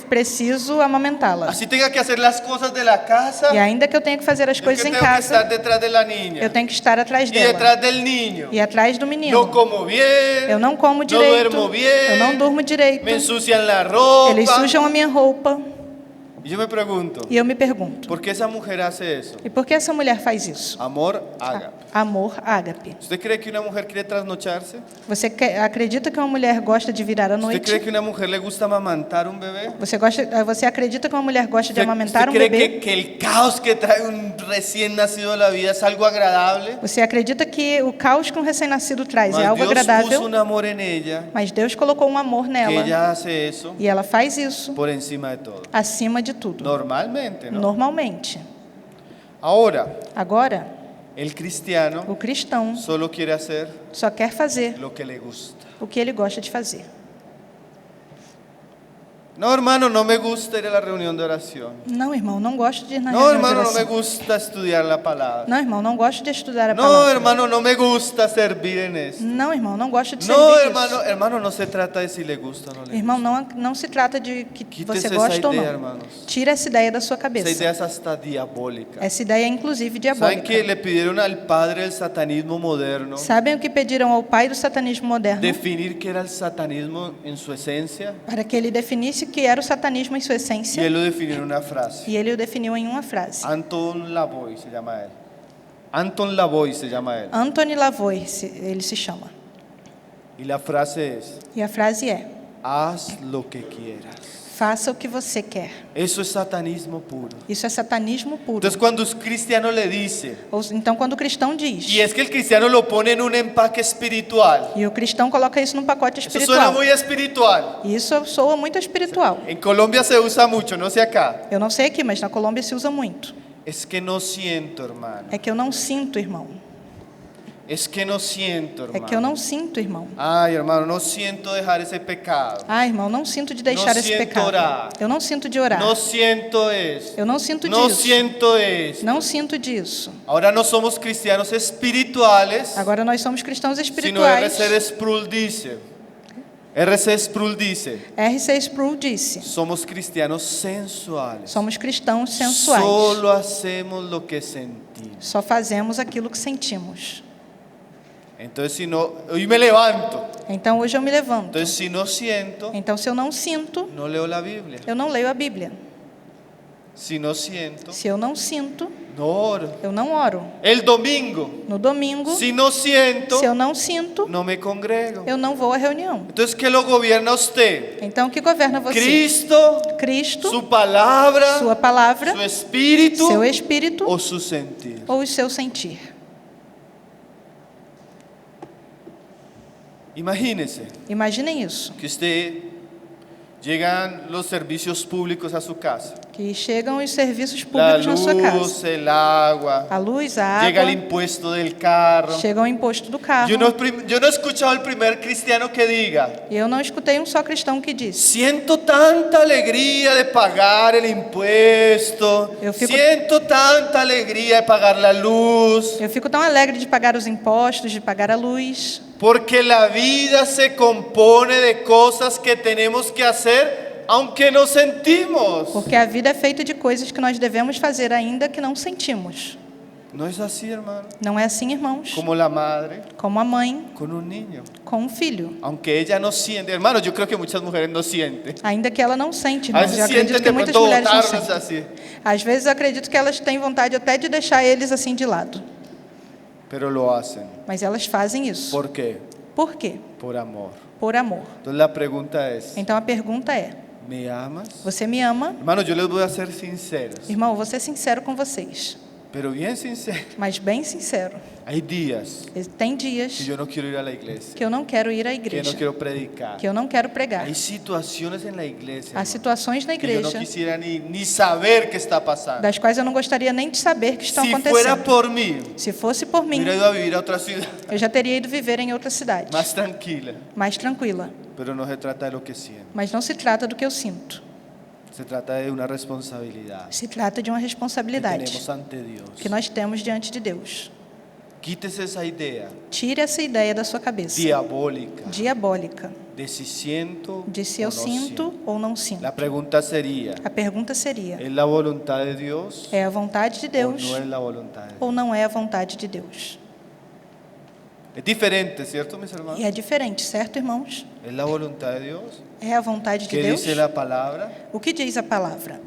B: preciso amamentá-la.
A: Así tenga que hacer las cosas de la casa,
B: E ainda que eu tenha que fazer as
A: yo que
B: coisas em
A: tengo que estar
B: casa,
A: detrás de la niña
B: eu tenho que estar atrás
A: y
B: dela
A: detrás del niño.
B: e atrás do
A: No
B: menino.
A: como bien,
B: Eu não como
A: no
B: direito,
A: duermo bien,
B: eu não durmo direito.
A: me ensucian la ropa.
B: Eles sujam a minha roupa
A: Y yo me pregunto,
B: e eu me pergunto,
A: ¿por qué esa mujer hace eso?
B: e por que essa mulher faz isso?
A: Amor, haga.
B: Amor ágape.
A: ¿Usted cree que una mujer quiere trasnocharse?
B: Você acredita que uma mulher gosta de virar à
A: ¿Usted cree
B: noite?
A: que una mujer le gusta amamantar un bebé?
B: Você acredita que uma mulher gosta de
A: ¿Usted
B: amamentar um
A: cree
B: bebê?
A: que el caos que trae un recién nacido a la vida es algo agradable?
B: Você acredita que o caos que um recém-nascido traz é
A: Mas
B: algo
A: Dios puso
B: agradável?
A: un amor en ella,
B: Mas Deus colocou um amor
A: que
B: nela
A: ella hace eso
B: e ela faz isso
A: por encima de todo.
B: acima de tudo,
A: Normalmente, ¿no?
B: normalmente.
A: Ahora,
B: Agora,
A: el cristiano
B: o cristão
A: solo quiere hacer
B: só quer fazer
A: lo que le gusta.
B: o que ele gosta de fazer.
A: No, hermano, no me gusta ir a la reunión de oración.
B: Não, irmão, não gosto de ir na
A: No,
B: reunião de
A: hermano, no me
B: oração.
A: gusta estudiar la palabra.
B: Não, irmão, não gosto de estudar a
A: No,
B: palavra.
A: hermano, no me gusta servir en esto.
B: Não, irmão, não gosto de
A: No,
B: servir
A: hermano,
B: isso.
A: hermano, no se trata de si le gusta o no le gusta.
B: Irmão, não se trata de que
A: Quítese
B: você
A: essa
B: gosta ou
A: ideia,
B: não.
A: hermanos.
B: Tira essa ideia da sua
A: Esa
B: cabeça.
A: idea es hasta diabólica.
B: Essa ideia é inclusive
A: ¿Saben que
B: diabólica.
A: le pidieron al padre del satanismo moderno
B: Sabem o que pediram ao pai do satanismo moderno?
A: definir qué era el satanismo en su esencia?
B: Para que ele definisse o que era o satanismo em sua
A: Y
B: essência.
A: él lo definió en una frase.
B: E ele o definiu em uma frase.
A: Anton Lavoy se llama él. Anton Lavoy se llama él.
B: Anthony Lavoie, ele se chama.
A: Y la frase es,
B: E a frase é:
A: haz lo que quieras.
B: faça o que você quer.
A: Eso es satanismo puro.
B: Isso é satanismo puro.
A: Entonces cuando un cristiano le dice,
B: Então, quando o cristão diz,
A: y es que el cristiano lo pone en un empaque espiritual,
B: e o cristão coloca isso num pacote
A: eso suena
B: espiritual,
A: muy espiritual.
B: e isso soa muito espiritual.
A: En Colombia se usa mucho, no sé acá.
B: Eu não sei aqui, mas na Colômbia se usa muito.
A: Es que no siento, hermano.
B: É que eu não sinto, irmão.
A: Es que no siento,
B: É que eu
A: hermano.
B: não sinto, irmão.
A: Ay, hermano, no siento dejar ese pecado.
B: Ah, irmão, não sinto de deixar
A: Não
B: esse
A: sinto
B: pecado.
A: orar.
B: Eu não sinto de orar.
A: No siento eso.
B: Eu não sinto
A: No
B: disso.
A: siento eso.
B: Não sinto disso.
A: Ahora no somos cristianos espirituales,
B: Agora nós somos cristãos
A: sino
B: espirituais.
A: R.C. Sproul dice. R.C. Sproul dice,
B: R.C. Sproul disse:
A: somos cristianos sensuales.
B: somos cristãos sensuais.
A: Solo hacemos lo que sentimos.
B: Só fazemos aquilo que sentimos.
A: Entonces, si no, hoy me levanto.
B: Então hoje eu me levanto.
A: Entonces, si no siento,
B: Então se eu não sinto,
A: no leo la Biblia.
B: eu não leio a Bíblia.
A: Si no siento,
B: Se eu não sinto,
A: no oro.
B: eu não oro.
A: El domingo,
B: No domingo,
A: si no siento,
B: se eu não sinto,
A: no me congrego.
B: eu não vou à reunião.
A: Entonces, ¿qué lo gobierna usted?
B: Então o que governa você?
A: Cristo,
B: Cristo,
A: su palabra,
B: sua palavra,
A: su espíritu
B: seu espírito
A: o su sentir.
B: ou o seu sentir.
A: Imagínese
B: Imaginem isso,
A: que usted llegan los servicios públicos a su casa.
B: que chegam os serviços
A: La
B: públicos na sua casa.
A: luz, el agua,
B: A luz, a
A: llega el
B: água,
A: impuesto del carro.
B: chega o imposto do carro.
A: Yo no he escuchado al primer cristiano que diga,
B: E eu não escutei um só cristão que disse:
A: siento tanta alegría de pagar el impuesto,
B: Eu fico-
A: siento tanta alegría de pagar la luz,
B: eu fico tão alegre de pagar os impostos, de pagar a luz,
A: porque la vida se compone de cosas que tenemos que hacer aunque no sentimos.
B: porque a vida é feita de coisas que nós devemos fazer ainda que não sentimos.
A: No es así, hermano.
B: Não é assim, irmãos?
A: Como la madre
B: Como a mãe
A: con un niño.
B: com um filho.
A: Aunque ella no siente, hermano, yo creo que muchas mujeres no sienten.
B: Ainda que ela não sente,
A: A
B: irmãos.
A: veces
B: Eu acredito
A: sienten
B: que
A: de
B: muitas
A: pronto
B: mulheres não
A: botarnos
B: sentem.
A: así.
B: Às vezes eu acredito que elas têm vontade até de deixar eles assim de lado.
A: Pero lo hacen.
B: Mas elas fazem isso.
A: ¿Por qué?
B: Por quê?
A: Por amor.
B: Por amor.
A: Entonces la pregunta es,
B: Então a pergunta é:
A: ¿me amas?
B: você me ama?
A: Hermano, yo les voy a ser sinceros.
B: Irmão, vou ser sincero com vocês.
A: Pero bien sincero,
B: mas bem sincero.
A: hay días
B: Tem
A: que
B: dias
A: yo no quiero ir a la iglesia,
B: que eu não quero ir à
A: que no
B: igreja,
A: quiero predicar.
B: que eu não quero pregar.
A: Hay situaciones en la iglesia,
B: Há
A: hermano,
B: situações na
A: que yo no
B: igreja
A: quisiera ni saber qué está pasando.
B: das quais eu não gostaria nem de saber que estão
A: Si fuera
B: acontecendo.
A: por mí,
B: Se fosse por mim,
A: hubiera ido a vivir a otra ciudad
B: eu já teria ido viver em outra cidade,
A: más tranquila.
B: mais tranquila.
A: Pero no se trata de lo que siento,
B: Mas não se trata do que eu sinto.
A: se trata de una responsabilidad
B: Se trata de uma
A: que
B: responsabilidade
A: tenemos ante Dios.
B: que nós temos diante de Deus.
A: Quítese esa idea
B: Tire essa ideia da sua cabeça
A: diabólica
B: diabólica
A: de si siento
B: de se
A: o
B: eu
A: no
B: sinto
A: siento.
B: ou não sinto.
A: La pregunta sería,
B: A pergunta seria:
A: ¿es la voluntad de Dios
B: é a vontade de
A: o
B: Deus
A: no es la voluntad de Dios?
B: ou não é a vontade de Deus?
A: Es diferente, ¿cierto, mis hermanos?
B: E é diferente, certo, irmãos?
A: ¿Es la voluntad de Dios?
B: É a vontade de
A: ¿Qué
B: Deus?
A: dice la palabra?
B: O que diz a palavra?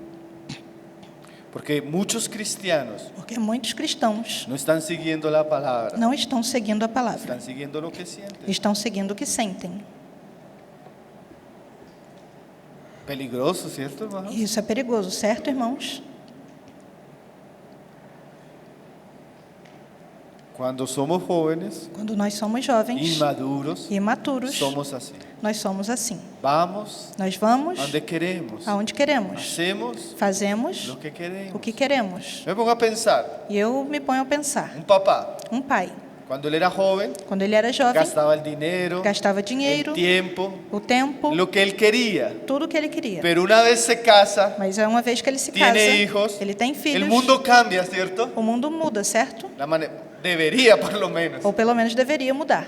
A: Porque muchos cristianos
B: Porque muitos cristãos
A: no están siguiendo la palabra,
B: não estão seguindo a palavra,
A: están siguiendo lo que sienten.
B: estão seguindo o que sentem.
A: Peligroso, ¿cierto, hermano?
B: E isso é perigoso, certo, irmãos?
A: Cuando somos jóvenes,
B: Quando nós somos jovens
A: inmaduros,
B: e imaturos,
A: somos así.
B: nós somos assim.
A: Vamos
B: Nós vamos
A: donde queremos,
B: aonde queremos,
A: hacemos
B: fazemos
A: lo que queremos.
B: o que queremos.
A: Me pongo a pensar,
B: E eu me ponho a pensar,
A: un papá,
B: um pai,
A: cuando él era joven,
B: quando ele era jovem,
A: gastaba el dinero,
B: gastava dinheiro,
A: el tiempo,
B: o tempo,
A: lo que él quería.
B: tudo o que ele queria.
A: Pero una vez se casa,
B: Mas é uma vez que ele se casa,
A: tiene hijos,
B: ele tem
A: el
B: filhos,
A: mundo cambia, ¿cierto?
B: o mundo muda, certo?
A: Debería, por lo menos.
B: Ou pelo menos deveria mudar.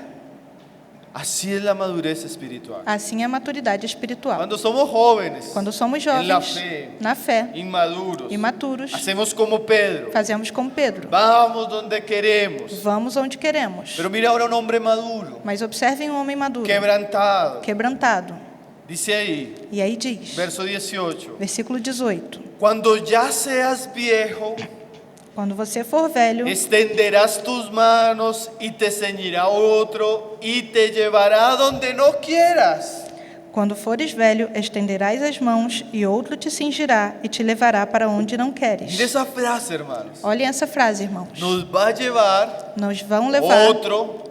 A: Así es la madurez espiritual.
B: Assim é a maturidade espiritual.
A: Cuando somos jóvenes,
B: Quando somos
A: en la
B: jovens,
A: fe,
B: na fé,
A: inmaduros,
B: imaturos,
A: hacemos como Pedro.
B: fazemos como Pedro.
A: Vamos donde queremos.
B: Vamos onde queremos.
A: Pero mira ahora un hombre maduro,
B: Mas observem um homem maduro,
A: quebrantado.
B: quebrantado.
A: Dice ahí,
B: E aí diz,
A: verso 18,
B: versículo 18:
A: cuando ya seas viejo,
B: quando você for velho,
A: extenderás tus manos y te ceñirá otro y te llevará a donde no quieras.
B: quando fores velho, estenderás as mãos e outro te cingirá e te levará para onde não queres.
A: Mira esa frase, hermanos.
B: Olhem essa frase, irmãos.
A: Nos va a llevar
B: Nos vão levar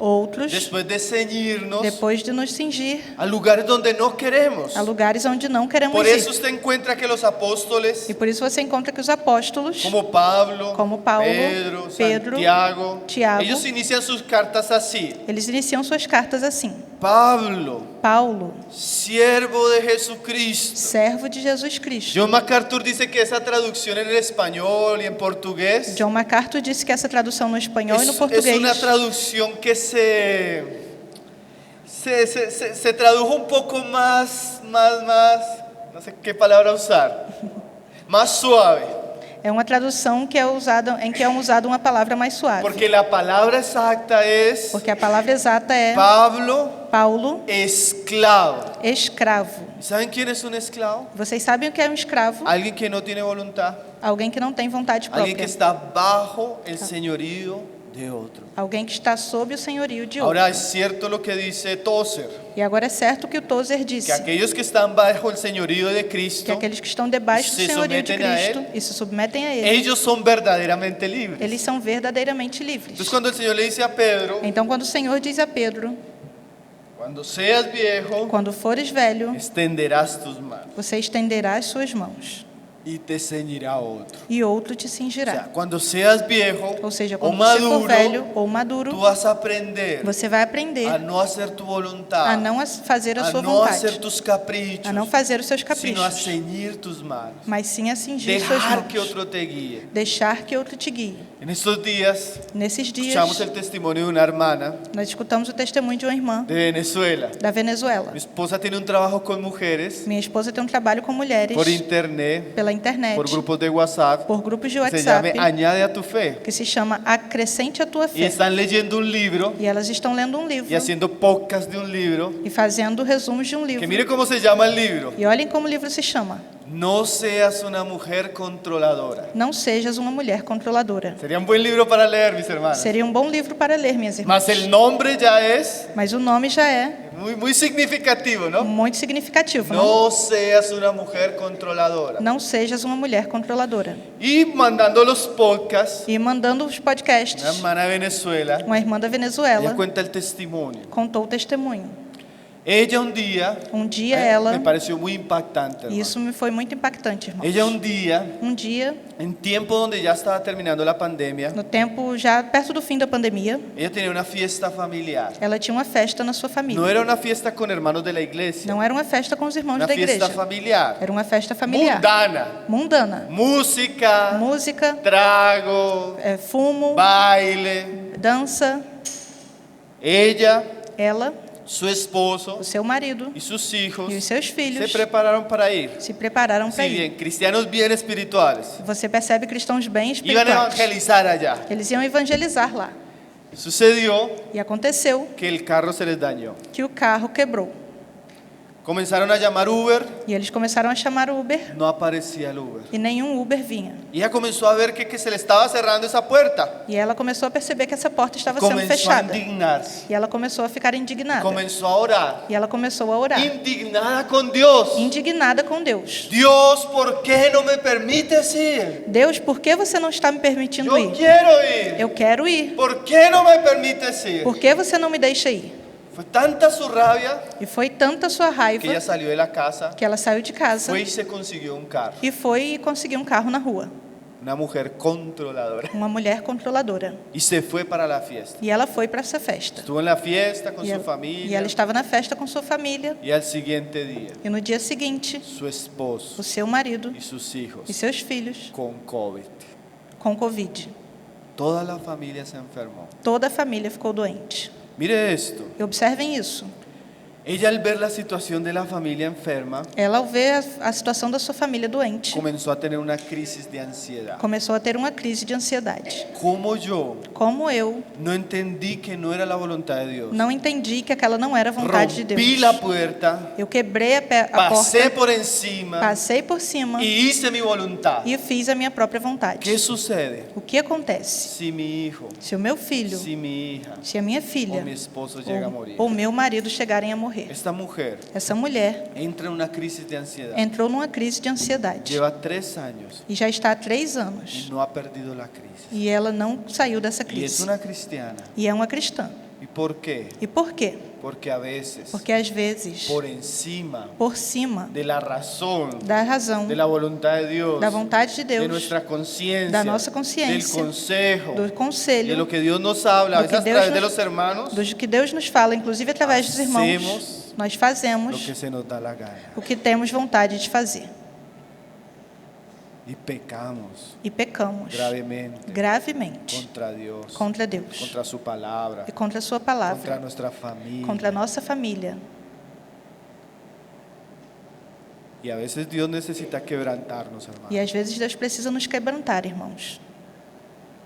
B: outros,
A: después de ceñirnos
B: depois de nos cingir,
A: a lugares donde no queremos.
B: a lugares onde não queremos
A: Por eso
B: ir.
A: usted encuentra que los apóstoles,
B: E por isso você encontra que os apóstolos,
A: como Pablo,
B: Pedro,
A: Santiago,
B: Tiago,
A: ellos inician sus cartas así.
B: eles iniciam suas cartas assim:
A: Pablo,
B: Paulo,
A: siervo de Jesucristo.
B: servo de Jesus Cristo.
A: John MacArthur dice que esa traducción en el español y en portugués
B: John MacArthur disse que essa tradução no espanhol e no
A: es
B: português
A: una traducción que se tradujo un poco más, no sé qué palabra usar, más suave.
B: é uma tradução que é usada, em que é usada uma palavra mais suave.
A: Porque la palabra exacta es
B: Porque a palavra exata é
A: Pablo,
B: Paulo,
A: esclavo.
B: escravo.
A: ¿Saben quién es un esclavo?
B: Vocês sabem o que é um escravo?
A: Alguien que no tiene voluntad,
B: Alguém que não tem vontade
A: alguien que
B: própria.
A: está bajo el señorío de otro.
B: Alguém que está sob o senhorio de outro.
A: Ahora es cierto lo que dice Tozer,
B: E agora é certo o que o Tozer disse,
A: que aquellos que están bajo el señorío de
B: que
A: Cristo,
B: aqueles que estão debaixo do
A: se
B: senhorio de
A: submetem a
B: Cristo
A: Ele,
B: e se submetem a Ele,
A: ellos son verdaderamente libres.
B: eles são verdadeiramente livres.
A: Entonces cuando el Señor le dice a Pedro,
B: Então, quando o Senhor diz a Pedro,
A: cuando seas viejo,
B: quando fores velho,
A: extenderás tus manos
B: você estenderá as suas mãos
A: y te ceñirá otro.
B: e outro te
A: O sea,
B: cingirá.
A: cuando seas viejo
B: Ou seja,
A: o
B: quando você for velho
A: maduro,
B: ou maduro,
A: tú vas a aprender
B: você vai aprender
A: a no hacer tu voluntad,
B: a não fazer a
A: a
B: sua
A: no hacer
B: vontade,
A: tus caprichos,
B: a não fazer os seus
A: sino a
B: caprichos,
A: ceñir tus manos,
B: mas sim a cingir suas
A: dejar que
B: mãos,
A: otro te guíe.
B: deixar que outro te guie.
A: En estos días
B: Nesses dias,
A: escuchamos el testimonio de una hermana
B: nós escutamos o testemunho de uma irmã
A: de Venezuela.
B: da Venezuela.
A: Mi esposa tiene un trabajo con mujeres
B: Minha esposa tem um trabalho com mulheres
A: por internet,
B: pela internet,
A: por grupos de WhatsApp,
B: por grupos de
A: que se llama
B: WhatsApp,
A: Añade a tu fe.
B: que se chama Acrescente a Tua
A: Y
B: Fé.
A: están leyendo un libro
B: E elas estão lendo um livro
A: y haciendo podcast de un libro.
B: e fazendo resumos de um
A: Que
B: livro.
A: mire cómo se llama el libro.
B: E olhem como o livro se chama:
A: No seas una mujer controladora.
B: Não sejas uma mulher controladora.
A: Sería un buen libro para leer, mis hermanos.
B: Seria um bom livro para ler, minhas irmãs.
A: Mas el nombre ya es
B: Mas o nome já é
A: muy significativo, ¿no?
B: muito significativo. Não,
A: No seas una mujer controladora.
B: não sejas uma mulher controladora.
A: Y mandando los podcasts,
B: E mandando os podcasts,
A: una hermana de Venezuela,
B: uma irmã da
A: ella
B: Venezuela
A: cuenta el testimonio.
B: contou o testemunho.
A: Ella un día,
B: Um dia ela,
A: me pareció muy impactante,
B: e
A: hermano.
B: isso me foi muito impactante, irmãos.
A: Ella un día,
B: Um dia,
A: en tiempo donde ya estaba terminando la pandemia,
B: no tempo já perto do fim da pandemia,
A: ella tenía una fiesta familiar.
B: ela tinha uma festa na sua
A: No
B: família.
A: era una fiesta con hermanos de la iglesia,
B: Não era uma festa com os irmãos
A: una
B: da
A: fiesta
B: igreja.
A: familiar,
B: Era uma festa familiar.
A: mundana,
B: Mundana.
A: música,
B: Música,
A: trago,
B: fumo,
A: baile.
B: dança.
A: Ella,
B: Ela,
A: su esposo
B: o seu marido
A: y sus hijos
B: e os seus
A: se
B: filhos
A: prepararam para ir.
B: se prepararam para
A: Sí,
B: ir.
A: bien, cristianos bien espirituales.
B: Você percebe cristãos bem
A: Iban a
B: espirituais.
A: evangelizar allá.
B: Eles iam evangelizar lá.
A: Sucedió
B: E aconteceu
A: que el carro se les dañó.
B: que o carro quebrou.
A: Comenzaron a llamar Uber,
B: E eles começaram a chamar o Uber
A: no aparecía el Uber.
B: e nenhum Uber vinha.
A: Y ella comenzó a ver que se le estaba cerrando esa puerta.
B: E ela começou a perceber que essa porta estava sendo
A: Comenzó a
B: fechada.
A: indignarse.
B: E ela começou a ficar indignada.
A: Comenzó a orar.
B: E ela começou a orar,
A: Indignada con Dios.
B: indignada com Deus.
A: Dios, ¿por qué no me permites ir?
B: Deus, por que você não está me permitindo
A: Yo
B: ir?
A: quiero ir.
B: Eu quero ir.
A: ¿Por qué no me permites ir?
B: Por que você não me deixa ir?
A: Fue tanta su rabia
B: E foi tanta sua raiva
A: que ella salió de la casa,
B: que ela saiu de casa
A: fue y se consiguió un carro.
B: e foi e conseguiu um carro na rua.
A: Una mujer controladora.
B: Uma mulher controladora.
A: Y se fue para la fiesta.
B: E ela foi para essa festa.
A: Estuvo en la fiesta con
B: E
A: su
B: ela, e
A: familia.
B: ela estava na festa com sua família.
A: Y al siguiente día,
B: E no dia seguinte,
A: su esposo
B: o seu marido
A: y sus hijos
B: e seus filhos
A: con COVID.
B: com Covid.
A: Toda la familia se enfermó.
B: Toda a família ficou doente.
A: Mire esto.
B: E observem isso.
A: Ella, al ver la situación de la familia enferma,
B: Ela, ao ver a situação da sua família doente,
A: comenzó a tener una crisis de ansiedad.
B: começou a ter uma crise de ansiedade.
A: Como yo
B: Como eu
A: no entendí que no era la voluntad de Dios.
B: não entendi que aquela não era a vontade de
A: Rompí
B: Deus.
A: la puerta,
B: Eu quebrei a
A: pasé
B: porta,
A: por encima
B: passei por cima
A: y hice mi voluntad.
B: e fiz a minha própria vontade.
A: ¿Qué sucede?
B: O que acontece?
A: Si mi hijo,
B: Se o meu filho,
A: si mi hija
B: se a minha
A: o
B: filha
A: mi esposo llega a morir,
B: ou meu marido chegarem a morrer,
A: esta mujer
B: essa mulher
A: entra en una crisis de ansiedad.
B: entrou numa crise de ansiedade
A: Lleva 3 años
B: e já está há 3
A: y
B: anos
A: no ha perdido la crisis.
B: e ela não saiu dessa
A: Y es
B: crise.
A: una cristiana.
B: E é uma cristã.
A: ¿Y por qué?
B: E por quê?
A: Porque a veces,
B: Porque às vezes,
A: por encima
B: por cima
A: de la razón,
B: da razão,
A: de la voluntad de Dios,
B: da vontade de
A: de
B: Deus,
A: nuestra conciencia,
B: da nossa
A: del
B: consciência,
A: consejo,
B: do
A: de
B: conselho,
A: lo que Dios nos habla, a
B: do
A: veces
B: que
A: a
B: Deus
A: través de
B: nos-
A: los hermanos,
B: do que Deus nos fala, inclusive através dos irmãos,
A: hacemos
B: nós
A: lo
B: fazemos
A: que se nos da la gana.
B: o que temos vontade de fazer.
A: Y pecamos
B: E pecamos gravemente
A: contra Dios,
B: contra Deus
A: contra su palabra,
B: e contra a sua
A: contra
B: palavra,
A: nuestra familia.
B: contra a nossa família.
A: Y a veces Dios necesita quebrantarnos, hermanos,
B: E às vezes Deus precisa nos quebrantar, irmãos,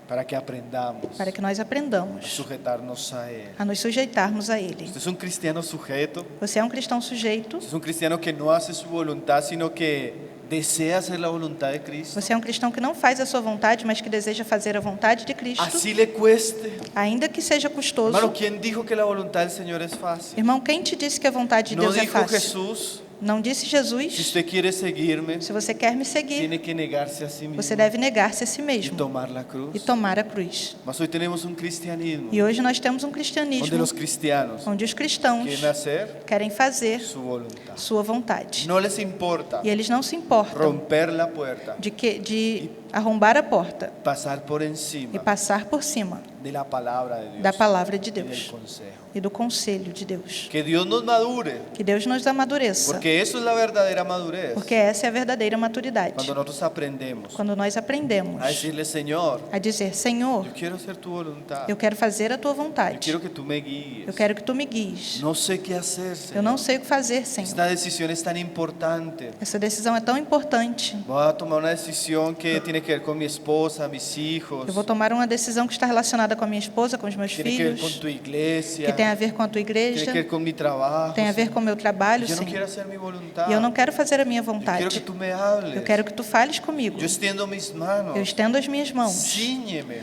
A: para que aprendamos
B: para que nós
A: a
B: aprendamos
A: sujetarnos a Él.
B: a nos sujeitarmos a Ele.
A: Usted es un cristiano sujeto,
B: Você é um cristão sujeito,
A: usted es un cristiano que no hace su voluntad, sino que desea hacer la voluntad de Cristo.
B: você é um cristão que não faz a sua vontade, mas que deseja fazer a vontade de Cristo,
A: Así le cueste.
B: ainda que seja custoso.
A: Hermano, ¿quién dijo que la voluntad del Señor es fácil?
B: Irmão, quem te disse que a vontade de
A: No
B: Deus é
A: dijo
B: fácil?
A: Jesús,
B: Não disse
A: si
B: Jesus?
A: usted quiere seguirme,
B: Se você quer me seguir,
A: tiene que negarse a sí mismo
B: você deve negar-se a si
A: y
B: mesmo
A: tomar la
B: e
A: cruz.
B: tomar a cruz.
A: Mas hoy tenemos un cristianismo
B: E hoje nós temos um
A: donde
B: cristianismo
A: los cristianos
B: onde os cristãos
A: quieren hacer
B: querem fazer
A: su voluntad.
B: sua vontade.
A: No les importa
B: E eles não se importam
A: romper la puerta,
B: de arrombar a porta
A: pasar por
B: e
A: encima
B: passar por cima
A: de la palabra de Dios
B: da palavra de
A: y del
B: Deus
A: consejo.
B: e do conselho de Deus.
A: Que Dios nos madure,
B: Que Deus nos amadureça,
A: porque eso es la verdadera madurez.
B: porque essa é a verdadeira maturidade.
A: Cuando nosotros aprendemos
B: Quando nós aprendemos
A: a decirle, Señor,
B: a dizer: Senhor,
A: yo quiero hacer tu voluntad,
B: eu quero fazer a tua
A: yo
B: vontade,
A: quiero que tú me guíes,
B: eu quero que tu me guies.
A: no sé qué hacer,
B: Eu não
A: Señor.
B: sei o que fazer, Senhor.
A: Esta decisión es tan importante.
B: Essa decisão é tão importante.
A: Voy a tomar una decisión que tiene tiene que ver con mi esposa, mis hijos,
B: Eu vou tomar uma decisão que está relacionada com a minha esposa, com os meus
A: tiene que ver con
B: filhos,
A: tu iglesia,
B: que tem a ver com a tua
A: tiene
B: igreja,
A: que ver con mi trabajo.
B: tem a ver com o meu trabalho,
A: Yo no
B: Senhor.
A: quiero hacer mi voluntad.
B: E eu não quero fazer a minha
A: Yo quiero que
B: vontade.
A: tú me hables.
B: Eu quero que tu fales comigo.
A: Yo extiendo mis manos.
B: Eu estendo as minhas mãos.
A: Cíñeme.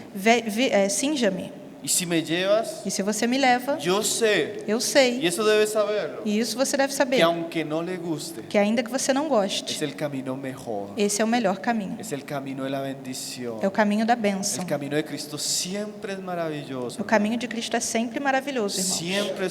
B: Cinja-me.
A: Y si me llevas,
B: E se você me leva,
A: yo sé,
B: eu
A: y
B: sei.
A: eso debes saberlo,
B: E isso você deve
A: que
B: saber.
A: aunque no le guste,
B: Que ainda que você não
A: es
B: goste,
A: el camino mejor.
B: esse é o melhor caminho.
A: Es el camino de la bendición.
B: É o caminho da bênção.
A: El camino de Cristo siempre es maravilloso.
B: O caminho de Cristo é sempre maravilhoso, irmão.
A: Siempre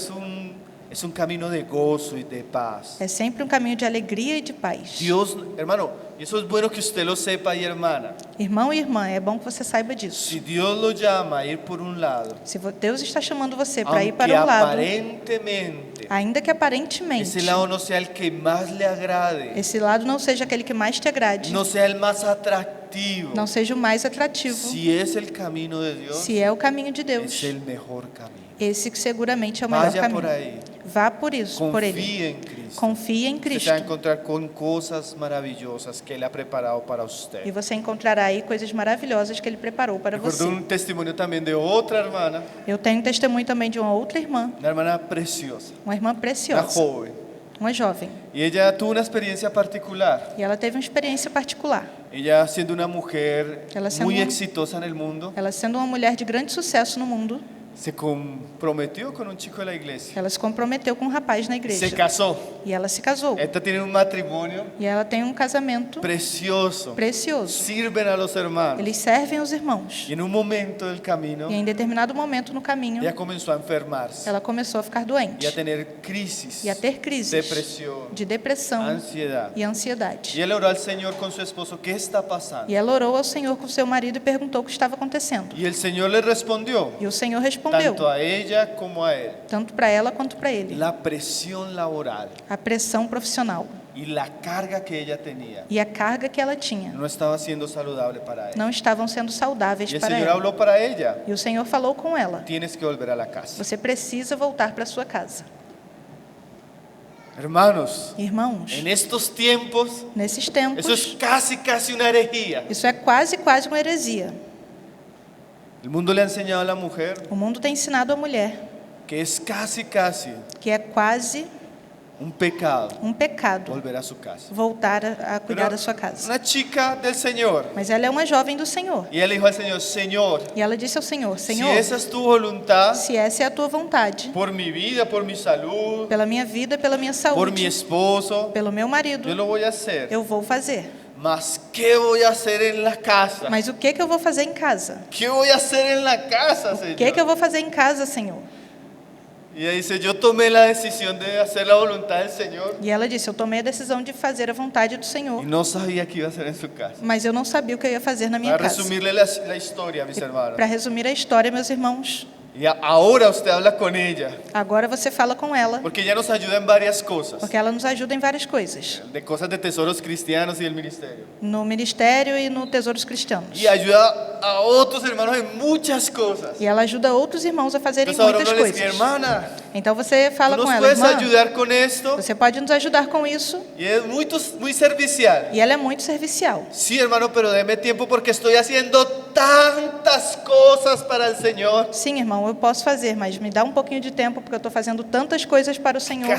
A: es un camino de gozo y de paz.
B: É sempre um caminho de alegria e de paz.
A: Dios, hermano, y eso es bueno que usted lo sepa y hermana.
B: Irmão e irmã, é bom que você saiba disso.
A: Si Dios lo llama a ir por un lado,
B: Se Deus está chamando você para ir
A: aunque
B: para um lado,
A: aparentemente
B: ainda que aparentemente
A: ese lado no sea el que más le agrade,
B: esse lado não seja aquele que mais te agrade,
A: no sea el más atractivo,
B: não seja o mais atrativo,
A: si es el camino de Dios,
B: se é o caminho de Deus,
A: es el mejor camino.
B: esse que seguramente é o melhor
A: Vaya por
B: caminho.
A: ahí,
B: Vá por isso, por ele.
A: confíe en Cristo.
B: Confie em
A: Usted
B: Cristo.
A: se va a encontrar con cosas maravillosas que Él ha preparado para
B: E
A: usted.
B: você encontrará aí coisas maravilhosas que Ele preparou para
A: Recuerdo
B: você.
A: un testimonio también de otra hermana,
B: Eu tenho testemunho também de uma outra irmã,
A: una hermana preciosa,
B: uma irmã
A: una
B: preciosa,
A: joven.
B: uma jovem.
A: Y ella tuvo una experiencia particular.
B: E ela teve uma experiência particular.
A: Ella siendo una mujer
B: Ela sendo
A: muy
B: uma-
A: exitosa en el mundo,
B: Ela sendo uma mulher de grande sucesso no mundo,
A: se comprometió con un chico de la iglesia.
B: ela se comprometeu com um rapaz na igreja.
A: Se casó.
B: E ela se casou.
A: Esta tiene un matrimonio
B: E ela tem um casamento
A: precioso.
B: precioso.
A: Sirven a los hermanos.
B: Eles servem aos irmãos.
A: Y en un momento del camino,
B: E em determinado momento no caminho,
A: ella comenzó a enfermarse
B: ela começou a ficar
A: y
B: doente.
A: a tener crisis,
B: E a ter crises
A: depresión,
B: de depressão
A: ansiedad.
B: e ansiedade.
A: Y ella oró al Señor con su esposo, ¿qué está pasando?
B: E ela orou ao Senhor com seu marido e perguntou o que estava acontecendo.
A: Y el Señor le respondió,
B: E o Senhor respondeu,
A: tanto a ella como a él,
B: tanto para ela quanto para ele,
A: la presión laboral
B: a pressão profissional
A: y la carga que ella tenía
B: e a carga que ela tinha
A: no estaba siendo saludable para ella.
B: não estavam sendo saudáveis
A: Y el
B: para
A: Señor
B: ela.
A: habló para ella,
B: E o Senhor falou com ela,
A: tienes que volver a la casa.
B: você precisa voltar para sua casa.
A: Hermanos,
B: Irmãos,
A: en estos tiempos,
B: nesses tempos,
A: eso es casi una herejía.
B: isso é quase uma heresia.
A: El mundo le ha enseñado a la mujer
B: O mundo tem ensinado a mulher
A: que es casi
B: que é quase
A: un pecado
B: um pecado
A: volver a su casa.
B: voltar a cuidar
A: Pero
B: da sua casa.
A: una chica del Señor,
B: Mas ela é uma jovem do Senhor.
A: y ella le dijo al Señor, Señor,
B: E ela disse ao Senhor,
A: si
B: Senhor,
A: esa es tu voluntad,
B: se essa é a tua vontade,
A: por mi vida, por mi salud,
B: pela minha vida, pela minha
A: por mi
B: saúde,
A: esposo,
B: pelo meu marido,
A: yo lo voy a hacer.
B: eu vou fazer.
A: Mas, ¿qué voy a hacer en la casa?
B: Mas o que eu vou fazer em casa?
A: ¿Qué voy a hacer en la casa,
B: O
A: Señor?
B: que eu vou fazer em casa, Senhor?
A: Y ella dice, yo tomé la decisión de hacer la voluntad del Señor
B: E ela disse, eu tomei a decisão de fazer a vontade do
A: y
B: Senhor,
A: no sabía qué iba a hacer en su casa.
B: mas eu não sabia o que eu ia fazer na minha
A: Para
B: casa.
A: resumirle la historia, mis hermanos.
B: Para resumir a história, meus irmãos,
A: Y ahora usted habla con ella,
B: agora você fala com ela,
A: porque ella nos ayuda en varias cosas,
B: porque ela nos ajuda em várias coisas,
A: de cosas de tesoros cristianos y del ministerio.
B: no ministério e no Tesouros Cristianos.
A: Y ayuda a otros hermanos en muchas cosas.
B: E ela ajuda outros irmãos a fazerem
A: Entonces ahora
B: muitas
A: uno le dice,
B: coisas.
A: hermana,
B: Então você
A: ¿tú
B: fala
A: nos
B: com ela,
A: puedes
B: irmã,
A: ayudar con esto?
B: você pode nos ajudar com isso?
A: Y es muy servicial.
B: E ela é muito servicial.
A: Sí, hermano, pero deme tiempo porque estoy haciendo tantas cosas para el Señor.
B: Sim, irmão, eu posso fazer, mas me dá um pouquinho de tempo, porque eu estou fazendo tantas coisas para o Senhor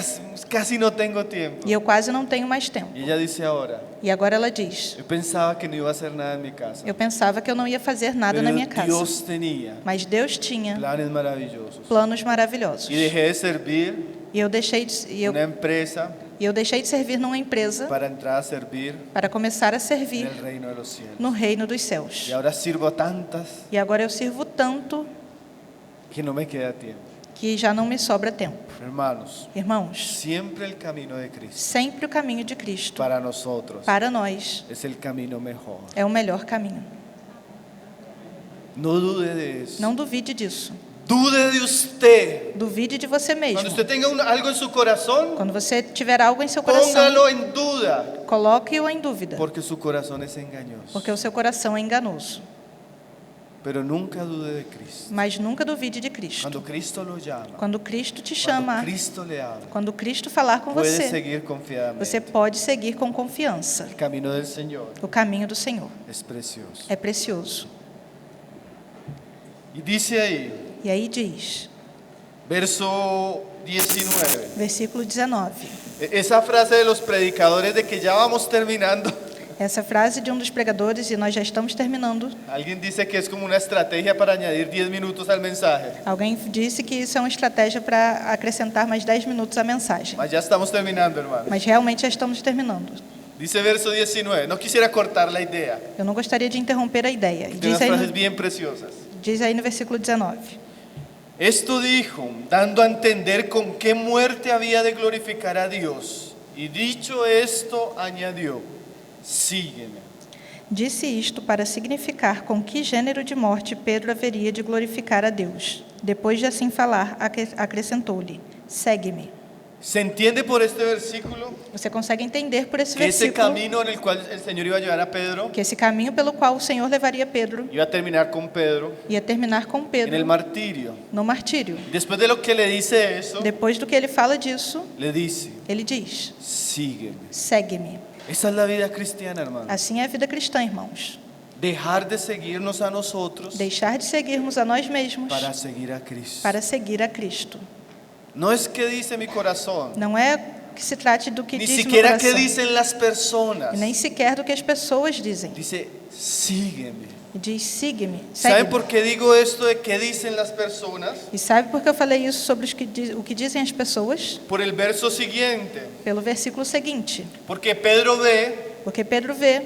A: Casi no tengo tiempo.
B: e eu quase não tenho mais tempo.
A: Y ella dice ahora,
B: E agora ela diz,
A: yo pensaba que no iba a hacer nada en mi casa.
B: eu pensava que eu não ia fazer nada na minha casa,
A: Dios tenía
B: mas Deus tinha
A: planes maravillosos.
B: planos maravilhosos.
A: Y dejé de servir
B: E eu deixei
A: una empresa
B: de servir numa empresa
A: para entrar a servir
B: para começar a
A: en
B: servir
A: el reino de los cielos.
B: no reino dos céus.
A: Y ahora sirvo a tantas
B: E agora eu sirvo tanto
A: que no me queda tiempo.
B: que já não me sobra tempo.
A: Hermanos,
B: Irmãos,
A: siempre el camino de Cristo
B: sempre o caminho de Cristo
A: para nosotros
B: para nós
A: es el camino mejor.
B: é o melhor caminho.
A: No dude de eso.
B: Não duvide disso.
A: Dude de usted.
B: Duvide de você mesmo.
A: Cuando usted tenga algo en su corazón,
B: Quando você tiver algo em seu coração,
A: póngalo en duda,
B: coloque-o em dúvida,
A: porque su corazón es engañoso.
B: porque o seu coração é enganoso.
A: Pero nunca dude de Cristo.
B: mas nunca duvide de Cristo.
A: Cuando Cristo lo llama,
B: Quando Cristo te
A: cuando
B: chama,
A: Cristo le habla,
B: quando Cristo falar com
A: puede
B: você,
A: seguir confiadamente.
B: você pode seguir com confiança.
A: El camino del Señor
B: O caminho do Senhor
A: es precioso.
B: é precioso.
A: Y dice ahí,
B: E aí diz,
A: verso 19,
B: versículo 19,
A: esa frase de los predicadores de que ya vamos terminando.
B: essa frase de um dos pregadores, e nós já estamos terminando.
A: Alguien dice que es como una estrategia para añadir 10 minutos al mensaje.
B: Alguém disse que isso é uma estratégia para acrescentar mais 10 minutos à mensagem.
A: Mas ya estamos terminando, hermano.
B: Mas realmente já estamos terminando.
A: Dice verso 19, no quisiera cortar la idea.
B: Eu não gostaria de interromper a ideia. E
A: Tiene unas
B: diz
A: frases
B: aí,
A: bien preciosas.
B: diz aí no versículo 19.
A: Esto dijo, dando a entender con qué muerte había de glorificar a Dios. Y dicho esto, añadió, sígueme.
B: Disse isto para significar com que gênero de morte Pedro haveria de glorificar a Deus. Depois de assim falar, acrescentou-lhe, segue-me.
A: ¿Se entiende por este versículo
B: Você consegue entender por esse
A: que ese
B: versículo
A: camino en el cual el Señor iba a llevar a Pedro
B: que esse caminho pelo qual o Senhor levaria Pedro
A: iba a terminar con Pedro
B: ia terminar com
A: en el
B: Pedro
A: martirio?
B: no martírio?
A: Después de lo que le dice eso,
B: Depois do que ele fala disso,
A: le dice,
B: ele diz,
A: sígueme.
B: segue-me.
A: Esa es la vida cristiana, hermano.
B: Assim é a vida cristã, irmãos.
A: Dejar de seguirnos a nosotros
B: Deixar de seguirmos a nós mesmos
A: para seguir a Cristo.
B: para seguir a Cristo.
A: No es que dice mi corazón,
B: Não é que se trate do que
A: ni
B: diz meu
A: siquiera que
B: coração,
A: dicen las personas.
B: e nem sequer do que as pessoas dizem.
A: Dice, sígueme.
B: E diz, siga-me,
A: ¿Saben
B: segue-me.
A: por qué digo esto de que dicen las personas?
B: E sabe por que eu falei isso sobre o que dizem as pessoas?
A: Por el verso siguiente.
B: Pelo versículo seguinte.
A: Porque Pedro ve,
B: Porque Pedro vê,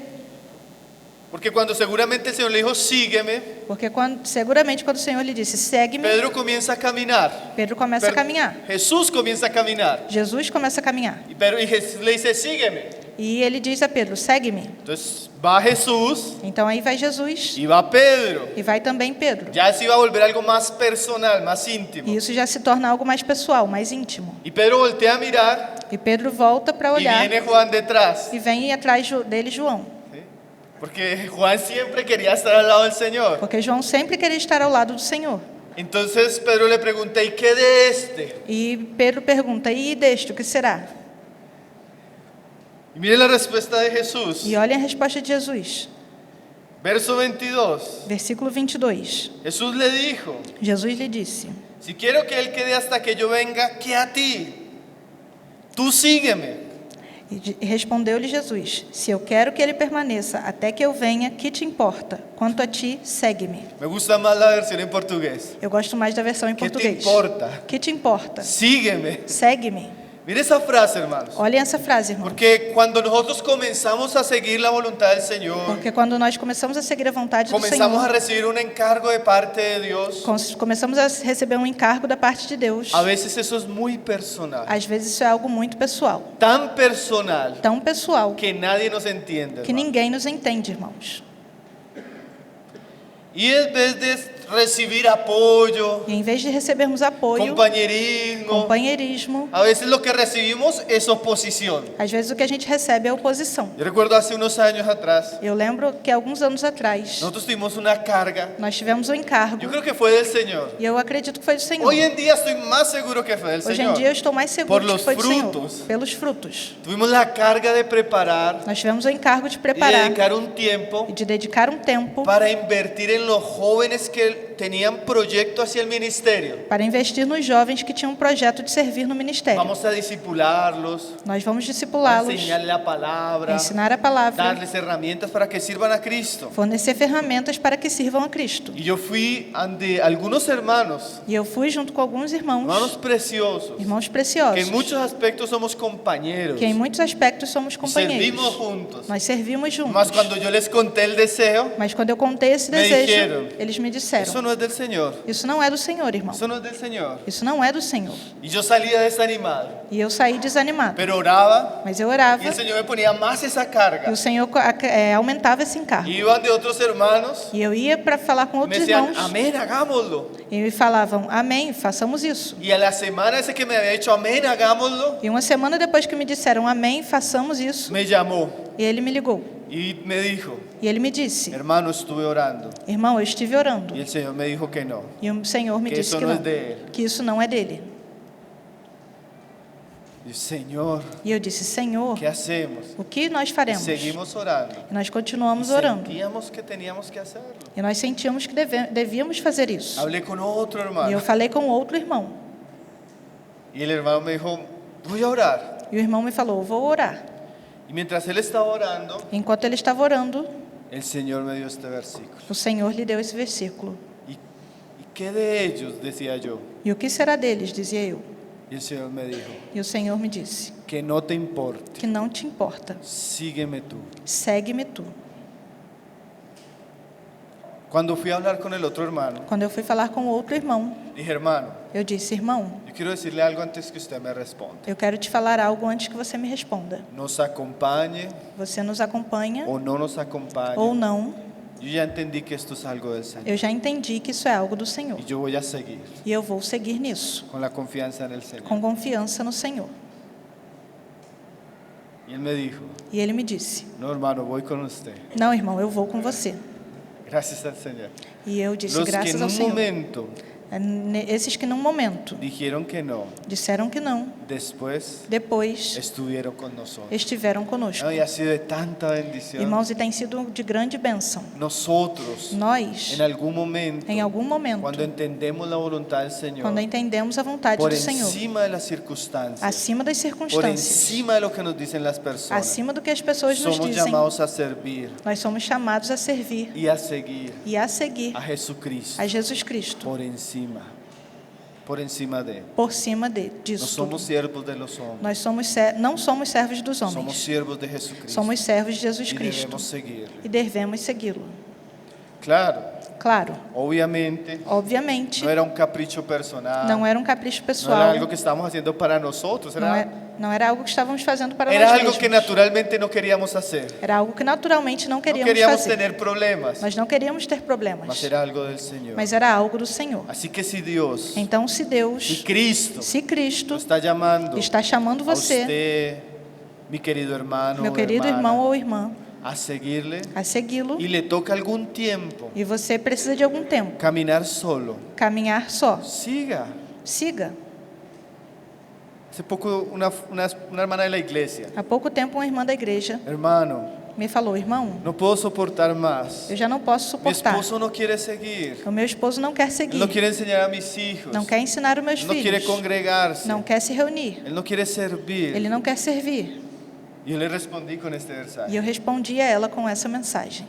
A: porque cuando seguramente el Señor le dijo, sígueme,
B: porque seguramente quando o Senhor lhe disse, segue-me,
A: Pedro comienza a caminar.
B: Pedro começa a caminhar.
A: Jesús comienza a caminar.
B: Jesus começa a caminhar.
A: Y Jesús le dice, sígueme.
B: E ele diz a Pedro, segue-me.
A: Entonces va Jesús
B: Então aí vai Jesus
A: y va Pedro.
B: e vai também Pedro.
A: Ya se iba a volver algo más personal, más íntimo.
B: E isso já se torna algo mais pessoal, mais íntimo.
A: Y Pedro voltea a mirar
B: E Pedro volta para
A: y
B: olhar
A: viene Juan detrás.
B: e vem atrás dele João.
A: ¿Sí? Porque Juan siempre quería estar al lado del Señor.
B: Porque João sempre queria estar ao lado do Senhor.
A: Entonces Pedro le pregunta, ¿y qué de este?
B: E Pedro pergunta, e deste, o que será?
A: Y mire la respuesta de Jesús.
B: E olhem a resposta de Jesus.
A: Verso 22.
B: Versículo 22.
A: Jesús le dijo,
B: Jesus lhe disse,
A: si quiero que él quede hasta que yo venga, ¿qué a ti? Tú sígueme.
B: e respondeu-lhe Jesus, se eu quero que ele permaneça até que eu venha, que te importa? Quanto a ti, segue-me.
A: Me gusta más la versión en portugués.
B: Eu gosto mais da versão em
A: ¿Qué te
B: português.
A: importa?
B: Que te importa?
A: Sígueme.
B: Segue-me.
A: Mire esa frase, hermanos.
B: Olhem essa frase, irmão.
A: Porque cuando nosotros comenzamos a seguir la voluntad del Señor,
B: Porque quando nós começamos a seguir a vontade do
A: comenzamos a
B: Senhor,
A: recibir un encargo de parte de Dios,
B: começamos a receber um encargo da parte de Deus.
A: a veces eso es muy personal.
B: Às vezes isso é algo muito pessoal.
A: Tan personal
B: Tão pessoal
A: que nadie nos entiende.
B: que
A: hermano.
B: ninguém nos entende, irmãos.
A: Y en vez de recibir apoyo,
B: E em vez de recebermos apoio,
A: compañerismo,
B: companheirismo,
A: a veces lo que recibimos es oposición.
B: às vezes o que a gente recebe é oposição.
A: Yo recuerdo hace unos años atrás,
B: Eu lembro que alguns anos atrás,
A: nosotros tuvimos una carga,
B: nós tivemos um encargo,
A: yo creo que fue del Señor.
B: e eu acredito que foi do Senhor.
A: Hoy en día estoy más seguro que fue del
B: Hoje em
A: Señor.
B: dia eu estou mais seguro
A: Por
B: de
A: los
B: que foi do Senhor.
A: frutos.
B: Pelos frutos.
A: Tuvimos la carga de preparar
B: Nós tivemos o encargo de
A: y
B: preparar
A: dedicar un tiempo
B: e de dedicar um tempo
A: para invertir en los jóvenes que tenían proyecto hacia el ministerio.
B: para investir nos jovens que tinham um projeto de servir no ministério.
A: Vamos a discipularlos,
B: Nós vamos
A: a
B: discipulá-los,
A: enseñarles la palabra,
B: ensinar a palavra,
A: darles herramientas para que sirvan a Cristo.
B: fornecer ferramentas para que sirvam a Cristo.
A: Y yo fui ante algunos hermanos,
B: E eu fui junto com alguns
A: hermanos preciosos,
B: irmãos
A: que
B: preciosos,
A: en muchos aspectos somos compañeros,
B: que em muitos aspectos somos
A: y servimos
B: companheiros.
A: juntos.
B: Nós servimos juntos.
A: Mas cuando yo les conté el deseo,
B: Mas quando eu contei esse
A: Me
B: desejo,
A: dijeron,
B: eles me
A: eso
B: disseram,
A: no es del Señor,
B: isso não é do Senhor, irmão.
A: eso no es del Señor.
B: Isso não é do Senhor.
A: Y yo salía desanimado,
B: E eu saí desanimado.
A: pero oraba
B: Mas eu orava
A: y el Señor me ponía más esa
B: e
A: carga.
B: o Senhor aumentava esse encargo.
A: Y iban de otros hermanos
B: E eu ia para falar com
A: y me
B: outros
A: decían,
B: irmãos
A: amén, hagámoslo.
B: e me falavam, amém, façamos isso.
A: Y a la semana ese que me había dicho, amén, hagámoslo,
B: E uma semana depois que me disseram, amém, façamos isso,
A: me llamó
B: e ele me ligou.
A: y me dijo,
B: E ele me disse:
A: hermano, estuve orando
B: irmão, eu estive orando.
A: y el Señor me dijo que no,
B: E o Senhor me
A: que
B: disse
A: eso
B: que
A: no
B: não,
A: es de Él.
B: que isso não é dele.
A: Y Señor,
B: E eu disse: Senhor,
A: ¿qué hacemos?
B: o que nós
A: Y
B: faremos?
A: seguimos orando.
B: E nós
A: Y
B: continuamos orando.
A: sentíamos que teníamos que hacerlo.
B: E nós sentíamos que devíamos fazer isso.
A: Hablé con otro
B: E eu
A: hermano
B: falei com outro irmão.
A: y el hermano me dijo, voy a orar.
B: E o irmão me falou: vou orar.
A: Y mientras él estaba orando,
B: Enquanto ele estava orando,
A: el Señor me dio este versículo.
B: o Senhor lhe deu esse versículo.
A: ¿Y qué de ellos? Decía yo.
B: E o que será deles? Dizia eu.
A: Y el Señor me dijo,
B: E o Senhor me disse:
A: que no te importe,
B: que não te importa.
A: sígueme tú.
B: Segue-me tu.
A: Cuando fui a hablar con el otro hermano,
B: Quando eu fui falar com outro irmão,
A: dije, hermano,
B: eu disse: irmão,
A: yo quiero decirle algo antes que usted me responda.
B: eu quero te falar algo antes que você me responda.
A: Nos acompañe
B: Você nos acompanha
A: o no nos acompañe.
B: ou não?
A: Yo ya entendí que esto es algo del Señor.
B: Eu já entendi que isso é algo do Senhor.
A: Y yo voy a seguir
B: E eu vou seguir nisso,
A: con la confianza en el Señor.
B: com confiança no Senhor.
A: Y él me dijo,
B: E ele me disse:
A: no hermano, voy con usted.
B: não, irmão, eu vou com você.
A: Gracias al Señor.
B: E eu disse:
A: Los que
B: graças
A: en
B: ao
A: un
B: Senhor.
A: momento
B: Esses que num momento
A: dijeron que no,
B: disseram que não,
A: después
B: depois
A: estuvieron con nosotros.
B: estiveram conosco.
A: No, y ha sido de tanta bendición.
B: Irmãos, e tem sido de grande bênção.
A: Nosotros,
B: Nós,
A: en algún momento,
B: em algum momento,
A: cuando entendemos la voluntad del Señor,
B: quando entendemos a vontade
A: por
B: do Senhor,
A: encima de las circunstancias,
B: acima das
A: por
B: circunstâncias,
A: encima de lo que nos dicen las personas,
B: acima do que as pessoas nos
A: somos
B: dizem,
A: llamados a servir
B: nós somos chamados a servir
A: y a seguir
B: e a seguir
A: a Jesucristo
B: a Jesus Cristo
A: por encima de Él.
B: por cima
A: No
B: disso
A: somos
B: tudo.
A: siervos de los hombres,
B: Nós não somos servos dos
A: somos
B: homens,
A: siervos de Jesucristo
B: somos servos de Jesus
A: y
B: Cristo
A: debemos seguir.
B: e devemos segui-lo.
A: Claro,
B: Claro,
A: obviamente,
B: obviamente,
A: no era un capricho personal,
B: não era um capricho
A: no
B: pessoal,
A: era algo que estábamos haciendo para nosotros,
B: não era algo que estávamos fazendo para
A: era
B: nós
A: algo que
B: mesmos.
A: naturalmente no queríamos hacer.
B: Era algo que naturalmente não
A: No
B: queríamos
A: queríamos
B: fazer.
A: tener problemas,
B: Nós não queríamos ter
A: mas
B: problemas,
A: era algo del Señor.
B: mas era algo do Senhor.
A: Así que si Dios,
B: Então, se
A: si
B: Deus,
A: Cristo
B: se Cristo
A: lo está llamando
B: está chamando
A: a
B: você,
A: usted, mi querido hermano,
B: meu
A: o
B: querido
A: hermana,
B: irmão ou irmã,
A: a seguirle
B: a segui-lo,
A: y le toca algún tiempo
B: e você precisa de algum tempo
A: caminar solo,
B: caminhar só,
A: siga.
B: siga.
A: Hace poco una hermana de la iglesia,
B: Há pouco tempo, uma irmã da igreja
A: hermano,
B: me falou: irmão,
A: no puedo soportar más.
B: eu já não posso
A: Mi
B: suportar.
A: esposo no quiere seguir,
B: O meu esposo não quer
A: él
B: seguir,
A: no quiere enseñar a mis hijos,
B: não quer ensinar os meus
A: él no quiere
B: filhos,
A: congregarse,
B: não quer se reunir,
A: él no quiere servir.
B: ele não quer servir.
A: Y yo le respondí con este versaje,
B: E eu respondi a ela com essa mensagem: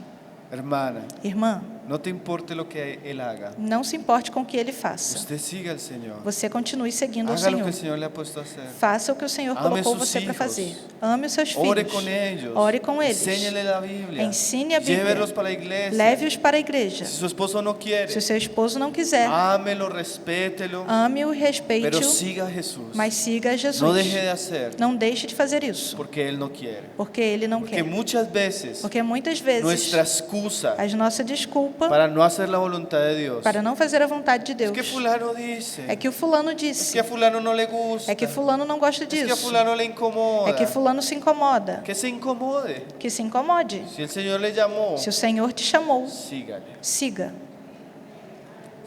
A: hermana,
B: irmã,
A: no te importe lo que él haga,
B: não se importe com o que ele faça.
A: usted siga al Señor,
B: Você continue seguindo o
A: haga lo que
B: Senhor.
A: el Señor le ha puesto a hacer,
B: Faça o que o Senhor
A: Ame
B: colocou
A: sus
B: você para
A: hijos.
B: fazer. Ame os seus
A: ore
B: filhos.
A: con ellos,
B: Ore com eles.
A: enséñele la Biblia,
B: Ensine a Bíblia.
A: llévelos para la iglesia.
B: Leve-os para a igreja.
A: Si su esposo no quiere,
B: Se o seu esposo não quiser,
A: ámelo, respételo,
B: ame-o e
A: pero
B: respeite-o,
A: siga a Jesús.
B: mas siga a
A: No
B: Jesus.
A: deje de hacer
B: Não deixe de fazer isso,
A: porque Él no quiere.
B: porque ele não
A: Porque
B: quer.
A: muchas veces
B: Porque muitas vezes
A: nuestra excusa
B: a nossa desculpa
A: para no hacer la voluntad de Dios
B: para não fazer a vontade de
A: es
B: Deus
A: que fulano dice,
B: é que o fulano
A: es
B: disse,
A: que a fulano no le gusta,
B: é que fulano não gosta
A: es que a
B: disso,
A: fulano le incomoda,
B: é que fulano se incomoda.
A: que se incomode.
B: Que se incomode.
A: Si el Señor le llamó,
B: Se o Senhor te chamou,
A: sígale.
B: siga.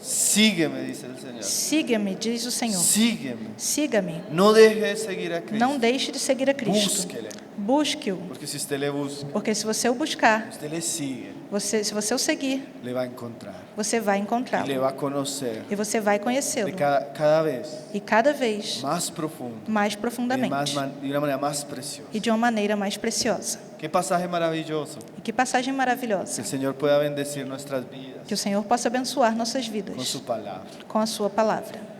A: Sígueme, dice el Señor.
B: Siga-me, diz o Senhor.
A: Sígueme.
B: Siga-me.
A: No deje de seguir a Cristo.
B: Não deixe de seguir a Cristo.
A: Búsquele.
B: Busque-o.
A: Porque si usted le busca,
B: Porque se você o buscar,
A: usted le sigue,
B: se você o seguir,
A: le va a encontrar.
B: você vai
A: Y le
B: encontrá-lo.
A: va a conocer
B: E você vai
A: de
B: conhecê-lo.
A: cada vez
B: E cada vez
A: más profundo
B: mais
A: y
B: profundamente.
A: de una manera más preciosa.
B: E de uma maneira mais preciosa.
A: Qué pasaje maravilloso.
B: E que passagem
A: Que
B: maravilhosa.
A: el Señor pueda bendecir nuestras vidas
B: Que o Senhor possa abençoar nossas
A: con
B: vidas
A: su palabra.
B: com a sua palavra.